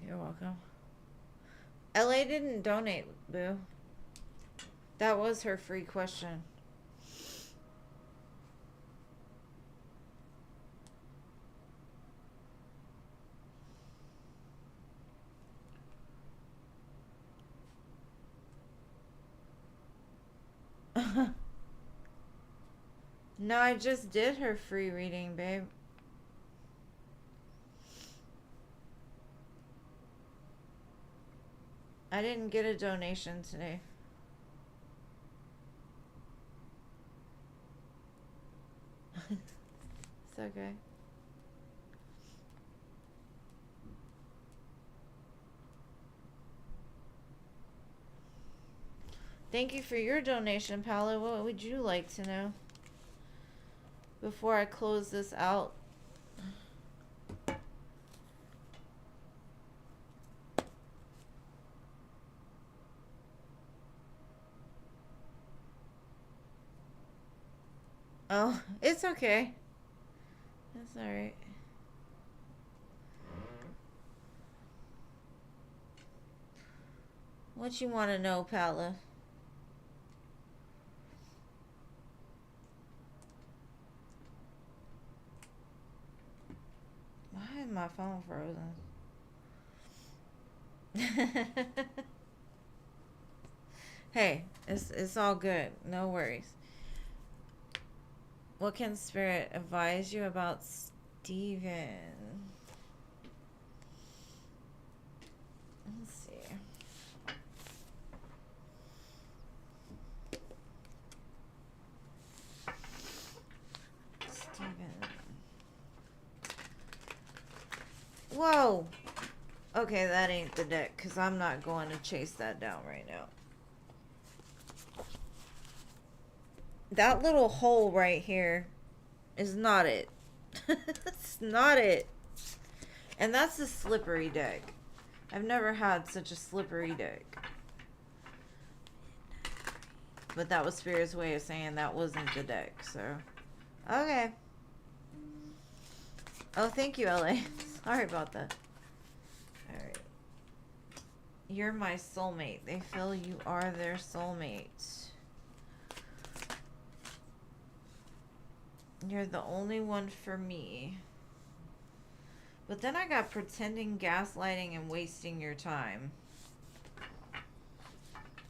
A: You're welcome. LA didn't donate, boo. That was her free question. No, I just did her free reading, babe. I didn't get a donation today. It's okay. Thank you for your donation, Paolo. What would you like to know before I close this out? Oh, it's okay. That's alright. What you want to know, Paolo? Why is my phone frozen? Hey, it's all good. No worries. What can Spirit advise you about Steven? Let's see. Steven. Whoa! Okay, that ain't the deck, because I'm not going to chase that down right now. That little hole right here is not it. It's not it. And that's a slippery deck. I've never had such a slippery deck. But that was Spirit's way of saying that wasn't the deck, so. Okay. Oh, thank you, LA. Sorry about that. Alright. You're my soulmate. They feel you are their soulmate. You're the only one for me. But then I got pretending, gaslighting, and wasting your time.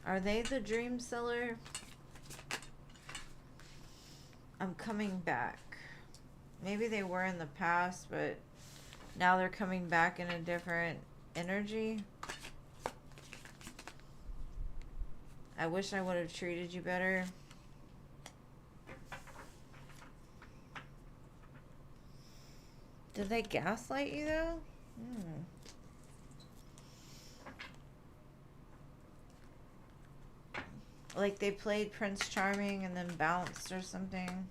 A: Are they the dream seller? I'm coming back. Maybe they were in the past, but now they're coming back in a different energy. I wish I would have treated you better. Did they gaslight you though? Like they played Prince Charming and then bounced or something.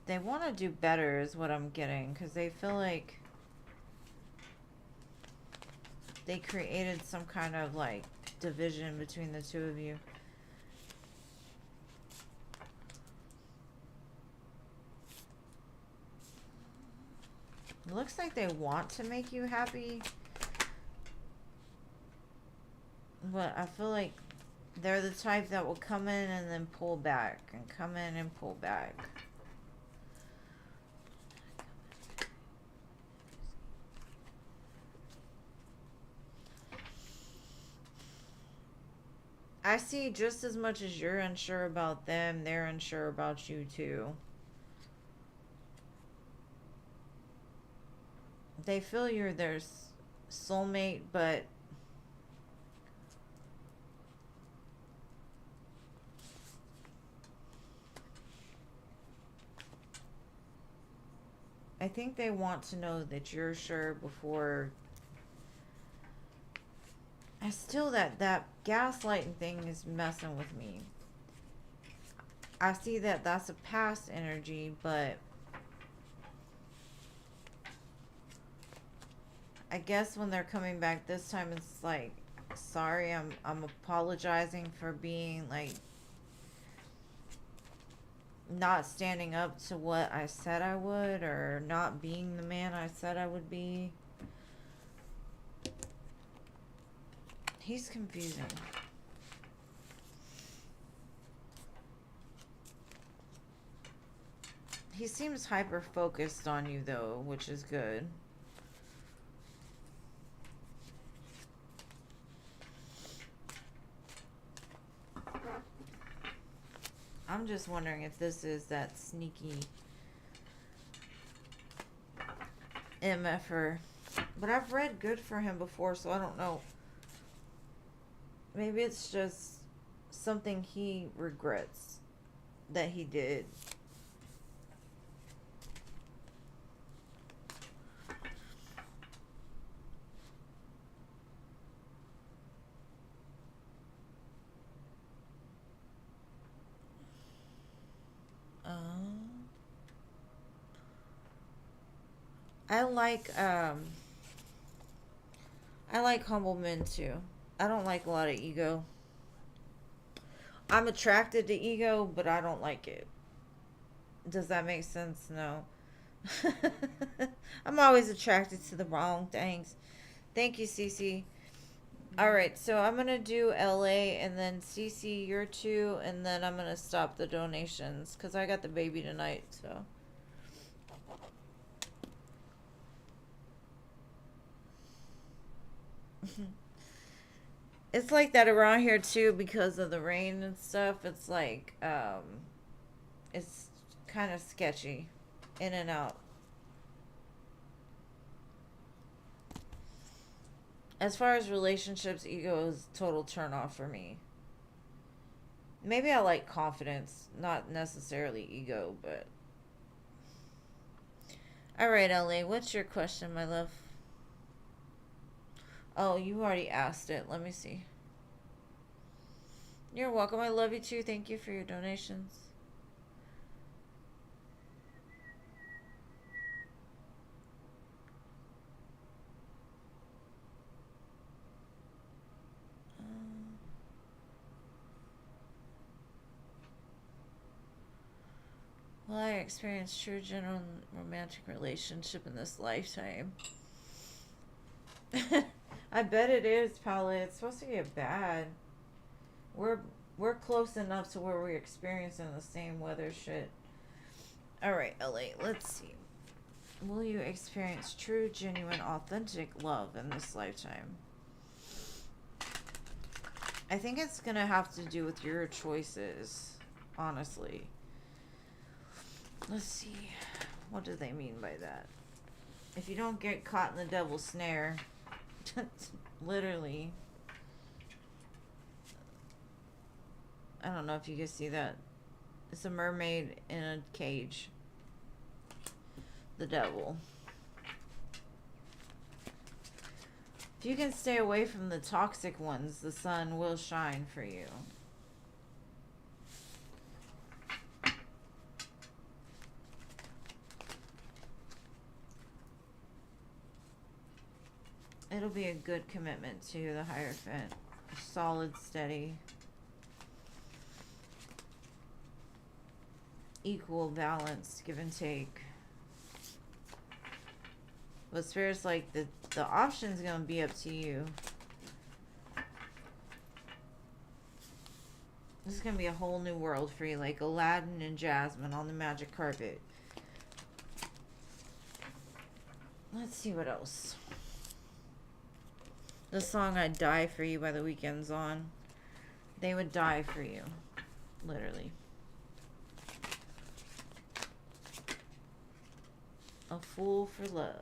A: They want to do better is what I'm getting, because they feel like they created some kind of like division between the two of you. It looks like they want to make you happy, but I feel like they're the type that will come in and then pull back and come in and pull back. I see just as much as you're unsure about them, they're unsure about you too. They feel you're their soulmate, but I think they want to know that you're sure before. I still, that gaslighting thing is messing with me. I see that that's a past energy, but I guess when they're coming back this time, it's like, sorry, I'm apologizing for being like not standing up to what I said I would, or not being the man I said I would be. He's confusing. He seems hyper focused on you though, which is good. I'm just wondering if this is that sneaky MFer. But I've read good for him before, so I don't know. Maybe it's just something he regrets that he did. I like I like humble men too. I don't like a lot of ego. I'm attracted to ego, but I don't like it. Does that make sense? No. I'm always attracted to the wrong things. Thank you, Cece. All right, so I'm gonna do LA and then CC your two, and then I'm gonna stop the donations because I got the baby tonight. So it's like that around here too because of the rain and stuff. It's like it's kind of sketchy, in and out. As far as relationships, ego is total turn off for me. Maybe I like confidence, not necessarily ego, but all right, LA, what's your question, my love? Oh, you already asked it. Let me see. You're welcome. I love you too. Thank you for your donations. Will I experience true, genuine romantic relationship in this lifetime? I bet it is, Paula. It's supposed to get bad. We're we're close enough to where we're experiencing the same weather shit. All right, LA. Let's see. Will you experience true, genuine, authentic love in this lifetime? I think it's gonna have to do with your choices, honestly. Let's see. What do they mean by that? If you don't get caught in the devil's snare, literally. I don't know if you can see that. It's a mermaid in a cage. The devil. If you can stay away from the toxic ones, the sun will shine for you. It'll be a good commitment to the Hierophant. Solid, steady. Equal, balanced, give and take. But Spirit's like, the option's gonna be up to you. This is gonna be a whole new world for you, like Aladdin and Jasmine on the magic carpet. Let's see what else. The song I'd Die For You by The Weeknd's on. They would die for you. Literally. A Fool for Love.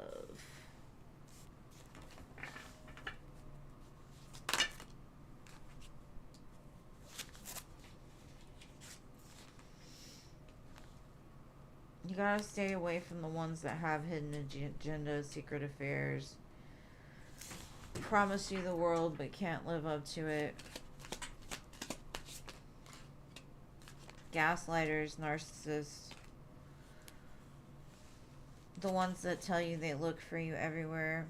A: You gotta stay away from the ones that have hidden agendas, secret affairs. Promise you the world but can't live up to it. Gaslighters, narcissists. The ones that tell you they look for you everywhere.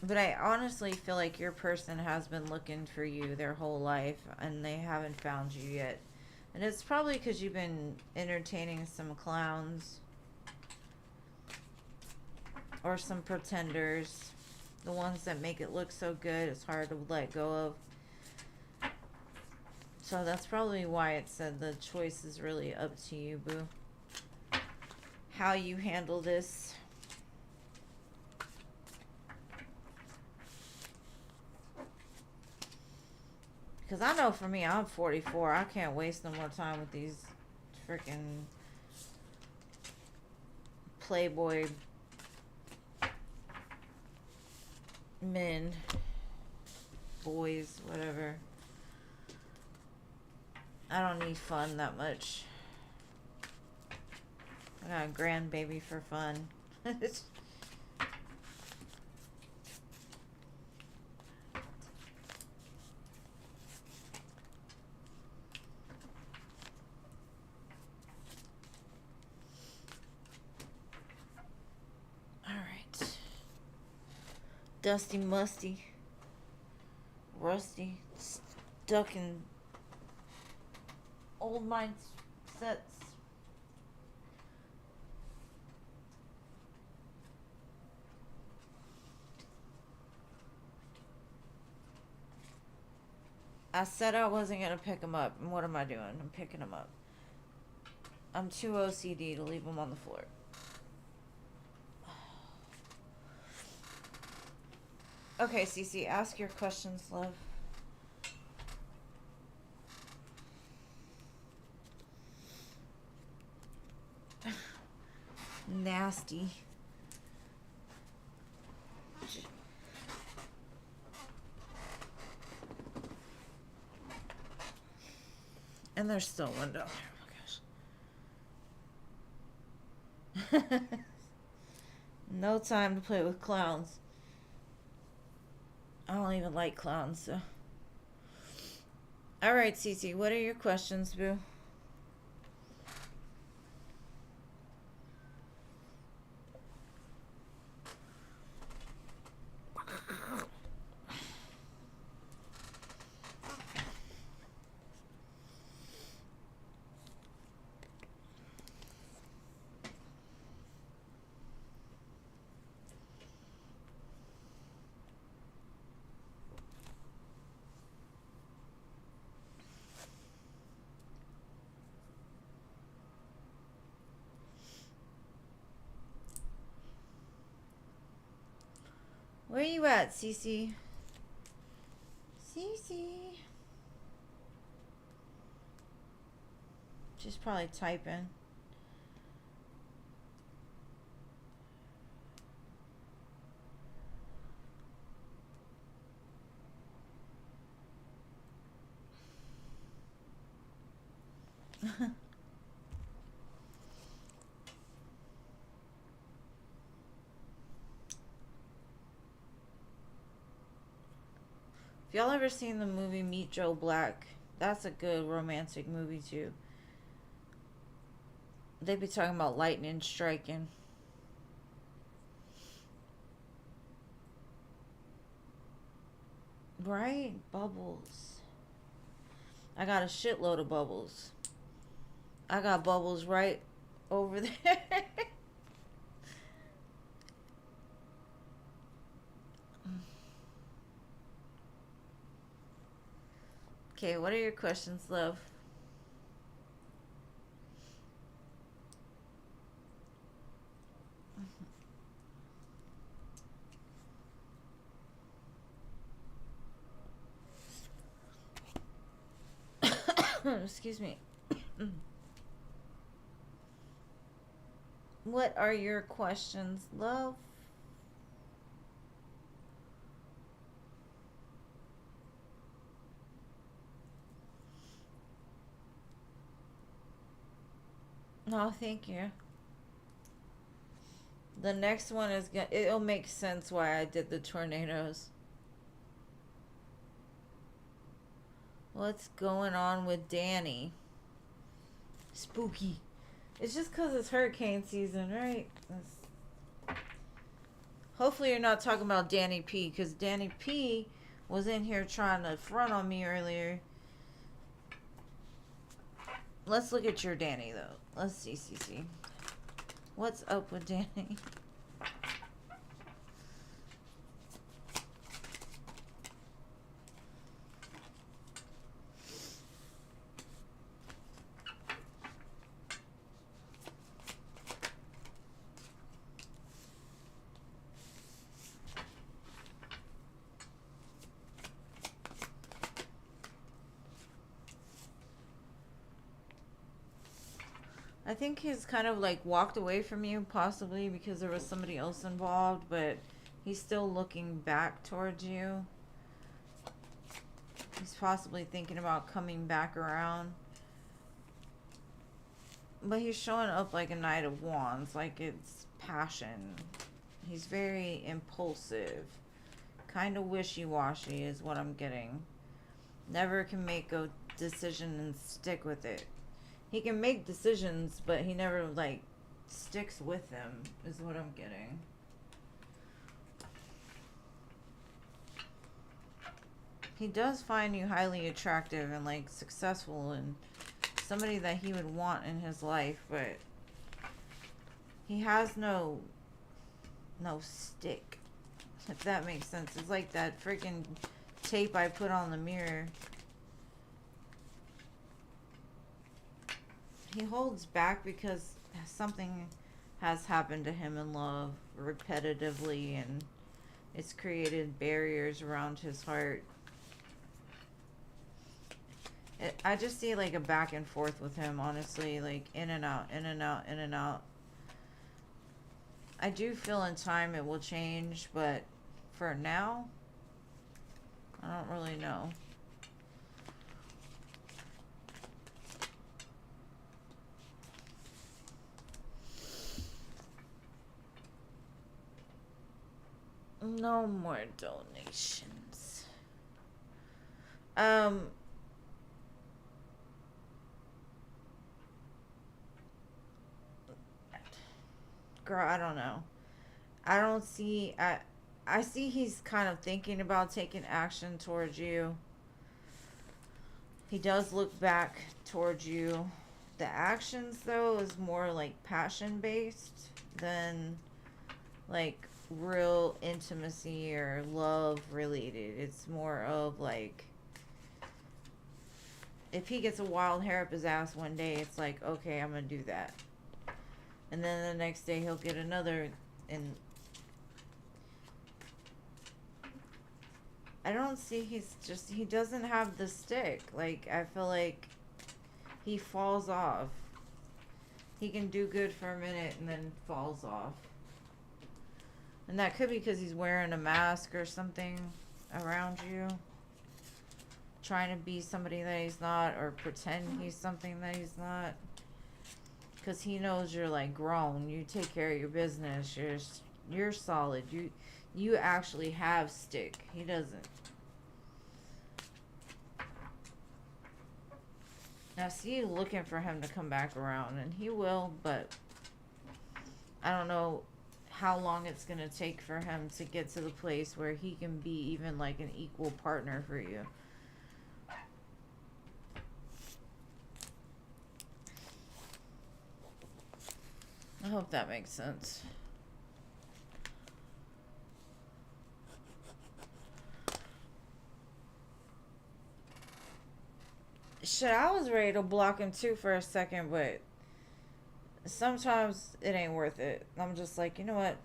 A: But I honestly feel like your person has been looking for you their whole life and they haven't found you yet. And it's probably because you've been entertaining some clowns. Or some pretenders. The ones that make it look so good it's hard to let go of. So that's probably why it said the choice is really up to you, boo. How you handle this. Because I know for me, I'm 44. I can't waste no more time with these freaking playboy men. boys, whatever. I don't need fun that much. I got a grandbaby for fun. Alright. Dusty, musty, rusty, stuck in old mindsets. I said I wasn't going to pick them up, and what am I doing? I'm picking them up. I'm too OCD to leave them on the floor. Okay, Cece, ask your questions, love. Nasty. And there's still one down there. Oh my gosh. No time to play with clowns. I don't even like clowns, so. Alright, Cece, what are your questions, boo? Where you at, Cece? Cece. She's probably typing. If y'all ever seen the movie Meet Joe Black, that's a good romantic movie too. They be talking about lightning striking. Right? Bubbles. I got a shitload of bubbles. I got bubbles right over there. Okay, what are your questions, love? Excuse me. What are your questions, love? No, thank you. The next one is gonna, it'll make sense why I did the tornadoes. What's going on with Danny? Spooky. It's just because it's hurricane season, right? Hopefully you're not talking about Danny P, because Danny P was in here trying to front on me earlier. Let's look at your Danny, though. Let's see, CC. What's up with Danny? I think he's kind of like walked away from you, possibly because there was somebody else involved, but he's still looking back towards you. possibly thinking about coming back around. But he's showing up like a Knight of Wands, like it's passion. He's very impulsive. Kind of wishy-washy is what I'm getting. Never can make a decision and stick with it. He can make decisions, but he never, like, sticks with them, is what I'm getting. He does find you highly attractive and, like, successful and somebody that he would want in his life, but he has no stick, if that makes sense. It's like that freaking tape I put on the mirror. He holds back because something has happened to him in love repetitively, and it's created barriers around his heart. I just see like a back and forth with him, honestly, like in and out, in and out, in and out. I do feel in time it will change, but for now, I don't really know. No more donations. Girl, I don't know. I don't see, I see he's kind of thinking about taking action towards you. He does look back towards you. The actions, though, is more like passion based than like real intimacy or love related. It's more of like, if he gets a wild hair up his ass one day, it's like, okay, I'm gonna do that. And then the next day he'll get another, and I don't see, he doesn't have the stick. Like, I feel like he falls off. He can do good for a minute and then falls off. And that could be because he's wearing a mask or something around you. Trying to be somebody that he's not, or pretend he's something that he's not. Because he knows you're like grown. You take care of your business. You're solid. You actually have stick. He doesn't. I see you looking for him to come back around, and he will, but I don't know how long it's going to take for him to get to the place where he can be even like an equal partner for you. I hope that makes sense. Shit, I was ready to block him too for a second, but sometimes it ain't worth it. I'm just like, you know what?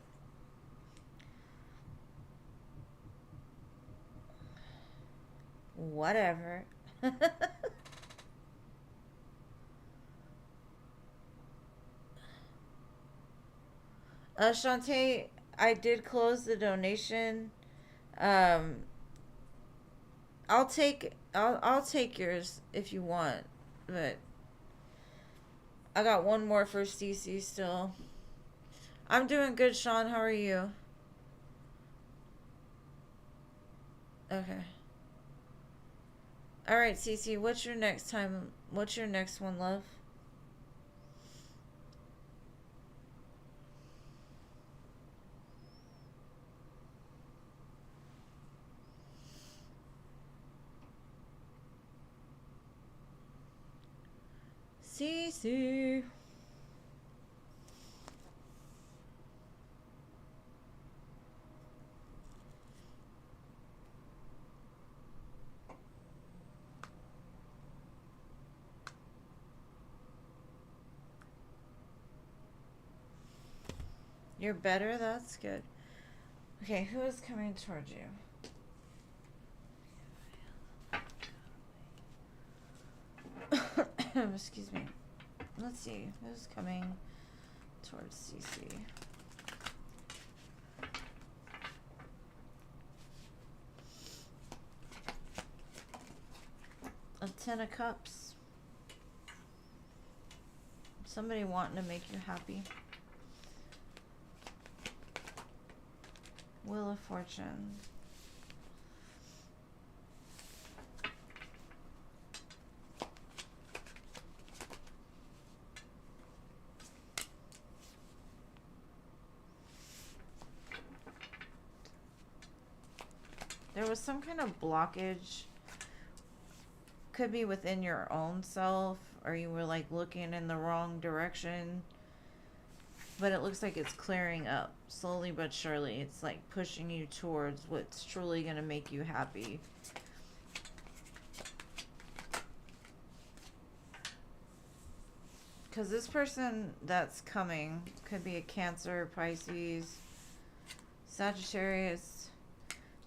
A: Whatever. Shantae, I did close the donation. Um, I'll take yours if you want, but I got one more for Cece still. I'm doing good, Sean. How are you? Okay. All right, Cece. What's your next time? What's your next one, love? Cece. You're better? That's good. Okay, who is coming towards you? Excuse me. Let's see. Who's coming towards CC? Ten of Cups. Somebody wanting to make you happy. Wheel of Fortune. There was some kind of blockage. Could be within your own self, or you were like looking in the wrong direction. But it looks like it's clearing up slowly but surely. It's like pushing you towards what's truly going to make you happy. Because this person that's coming could be a Cancer, Pisces, Sagittarius.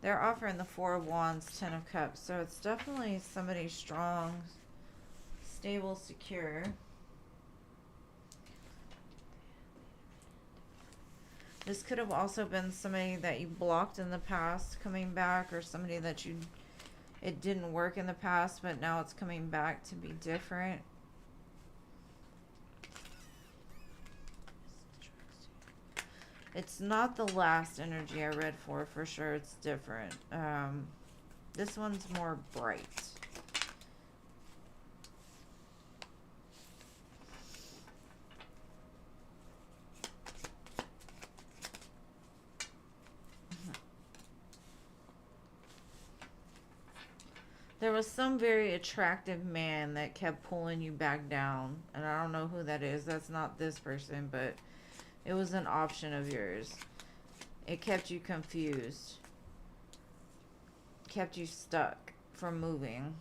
A: They're offering the Four of Wands, Ten of Cups. So it's definitely somebody strong, stable, secure. This could have also been somebody that you blocked in the past coming back, or somebody that it didn't work in the past, but now it's coming back to be different. It's not the last energy I read for sure. It's different. This one's more bright. There was some very attractive man that kept pulling you back down, and I don't know who that is. That's not this person, but it was an option of yours. It kept you confused. Kept you stuck from moving.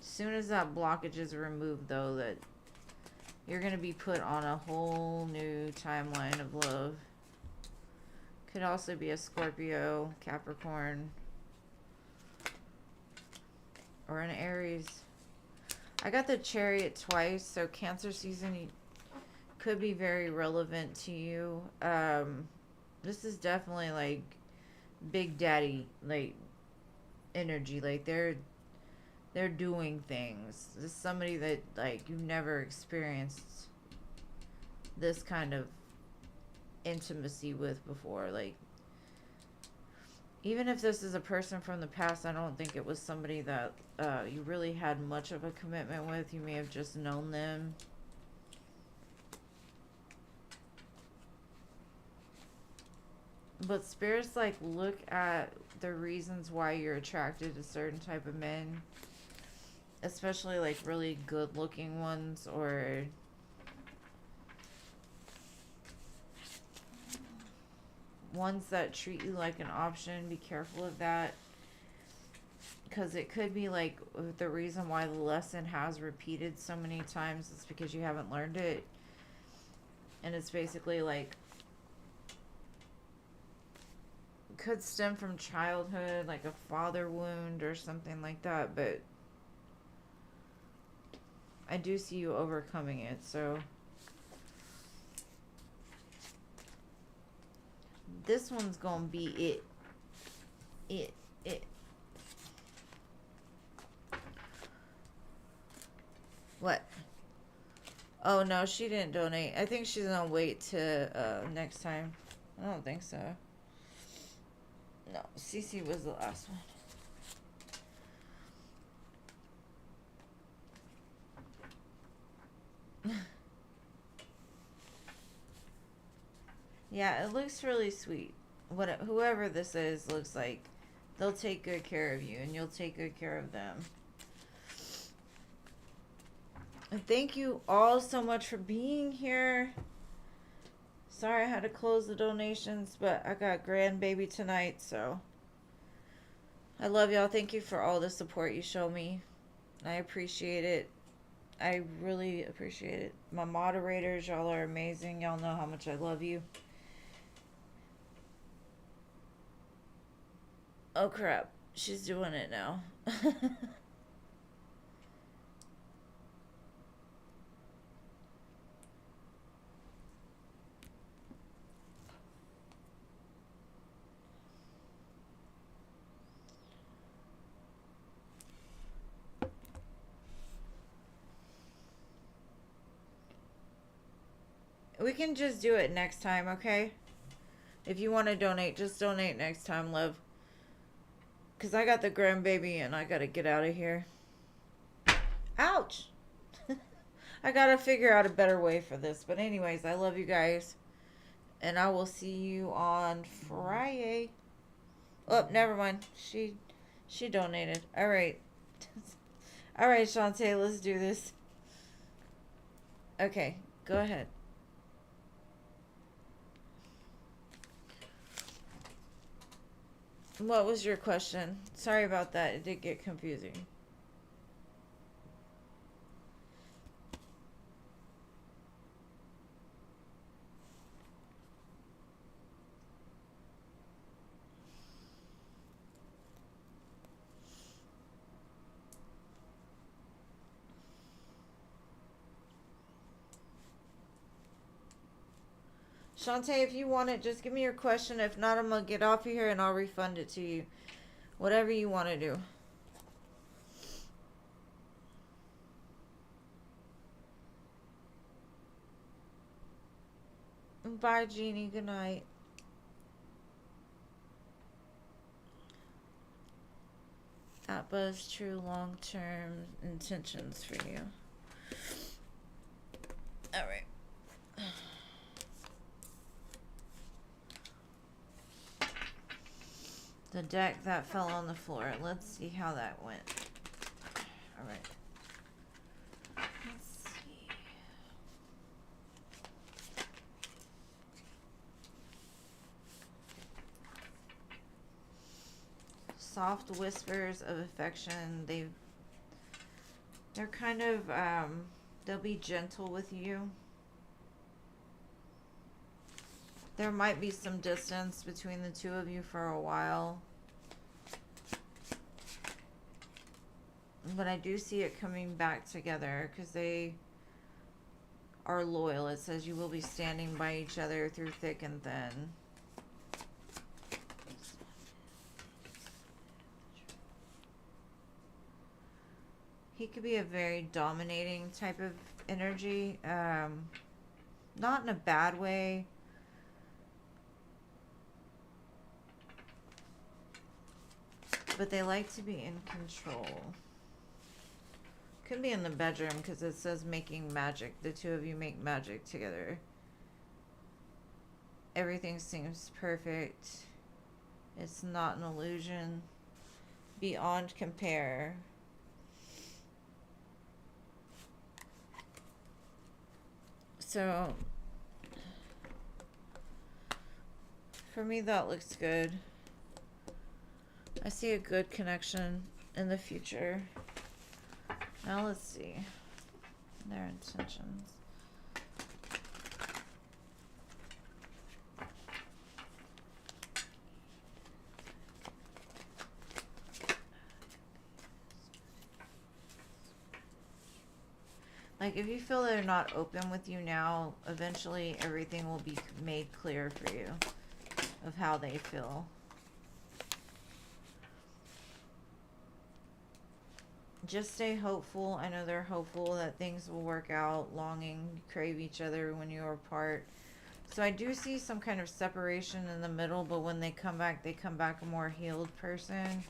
A: As soon as that blockage is removed, though, that you're going to be put on a whole new timeline of love. Could also be a Scorpio, Capricorn, or an Aries. I got the Chariot twice, so Cancer season could be very relevant to you. This is definitely like Big Daddy like energy. Like they're doing things. This is somebody that like you've never experienced this kind of intimacy with before. Like, even if this is a person from the past, I don't think it was somebody that you really had much of a commitment with. You may have just known them. But spirits like look at the reasons why you're attracted to certain type of men, especially like really good looking ones, or ones that treat you like an option. Be careful of that, because it could be like the reason why the lesson has repeated so many times is because you haven't learned it. And it's basically like could stem from childhood, like a father wound or something like that, but I do see you overcoming it. So this one's gonna be it. What? Oh no, she didn't donate. I think she's gonna wait to next time. I don't think so. No, Cece was the last one. Yeah, it looks really sweet. Whoever this is looks like they'll take good care of you, and you'll take good care of them. And thank you all so much for being here. Sorry I had to close the donations, but I got grandbaby tonight, so I love y'all. Thank you for all the support you show me. I appreciate it. I really appreciate it. My moderators, y'all are amazing. Y'all know how much I love you. Oh crap, she's doing it now. We can just do it next time, okay? If you want to donate, just donate next time, love. Because I got the grandbaby and I got to get out of here. Ouch! I got to figure out a better way for this. But anyways, I love you guys. And I will see you on Friday. Oh, never mind. She donated. All right. All right, Shantae, let's do this. Okay, go ahead. What was your question? Sorry about that. It did get confusing. Shantae, if you want it, just give me your question. If not, I'm going to get off of here and I'll refund it to you. Whatever you want to do. Bye, Jeannie. Good night. Atba's true long-term intentions for you. All right. The deck that fell on the floor. Let's see how that went. All right. Let's see. Soft whispers of affection. They're kind of they'll be gentle with you. There might be some distance between the two of you for a while. But I do see it coming back together because they are loyal. It says you will be standing by each other through thick and thin. He could be a very dominating type of energy. Not in a bad way. But they like to be in control. Could be in the bedroom because it says making magic. The two of you make magic together. Everything seems perfect. It's not an illusion. Beyond compare. So, for me that looks good. I see a good connection in the future. Now let's see their intentions. Like if you feel they're not open with you now, eventually everything will be made clear for you of how they feel. Just stay hopeful. I know they're hopeful that things will work out. Longing, crave each other when you're apart. So I do see some kind of separation in the middle, but when they come back a more healed person.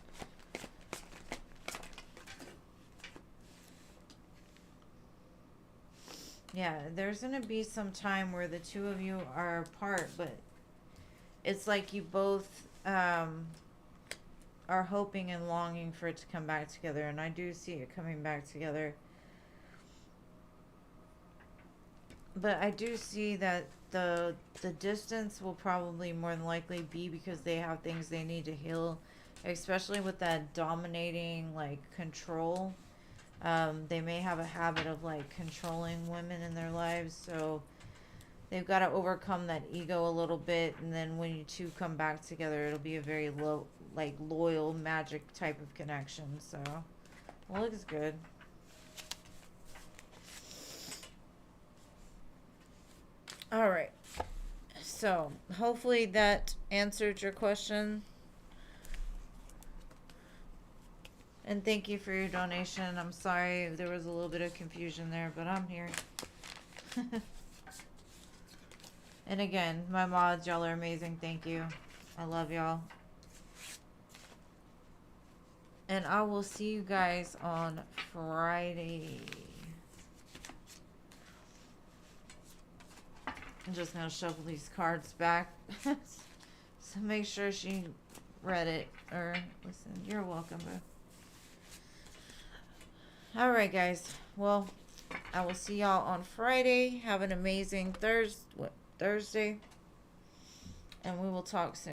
A: Yeah, there's going to be some time where the two of you are apart, but it's like you both are hoping and longing for it to come back together, and I do see it coming back together. But I do see that the distance will probably more than likely be because they have things they need to heal, especially with that dominating like control. They may have a habit of like controlling women in their lives, so they've got to overcome that ego a little bit, and then when you two come back together, it'll be a very loyal magic type of connection. So it looks good. All right, so hopefully that answered your question, and thank you for your donation. I'm sorry if there was a little bit of confusion there, but I'm here. And again, my mods, y'all are amazing. Thank you. I love y'all. And I will see you guys on Friday. I'm just going to shuffle these cards back. So make sure she read it. Or, listen, you're welcome, bro. Alright, guys. Well, I will see y'all on Friday. Have an amazing Thursday. And we will talk soon.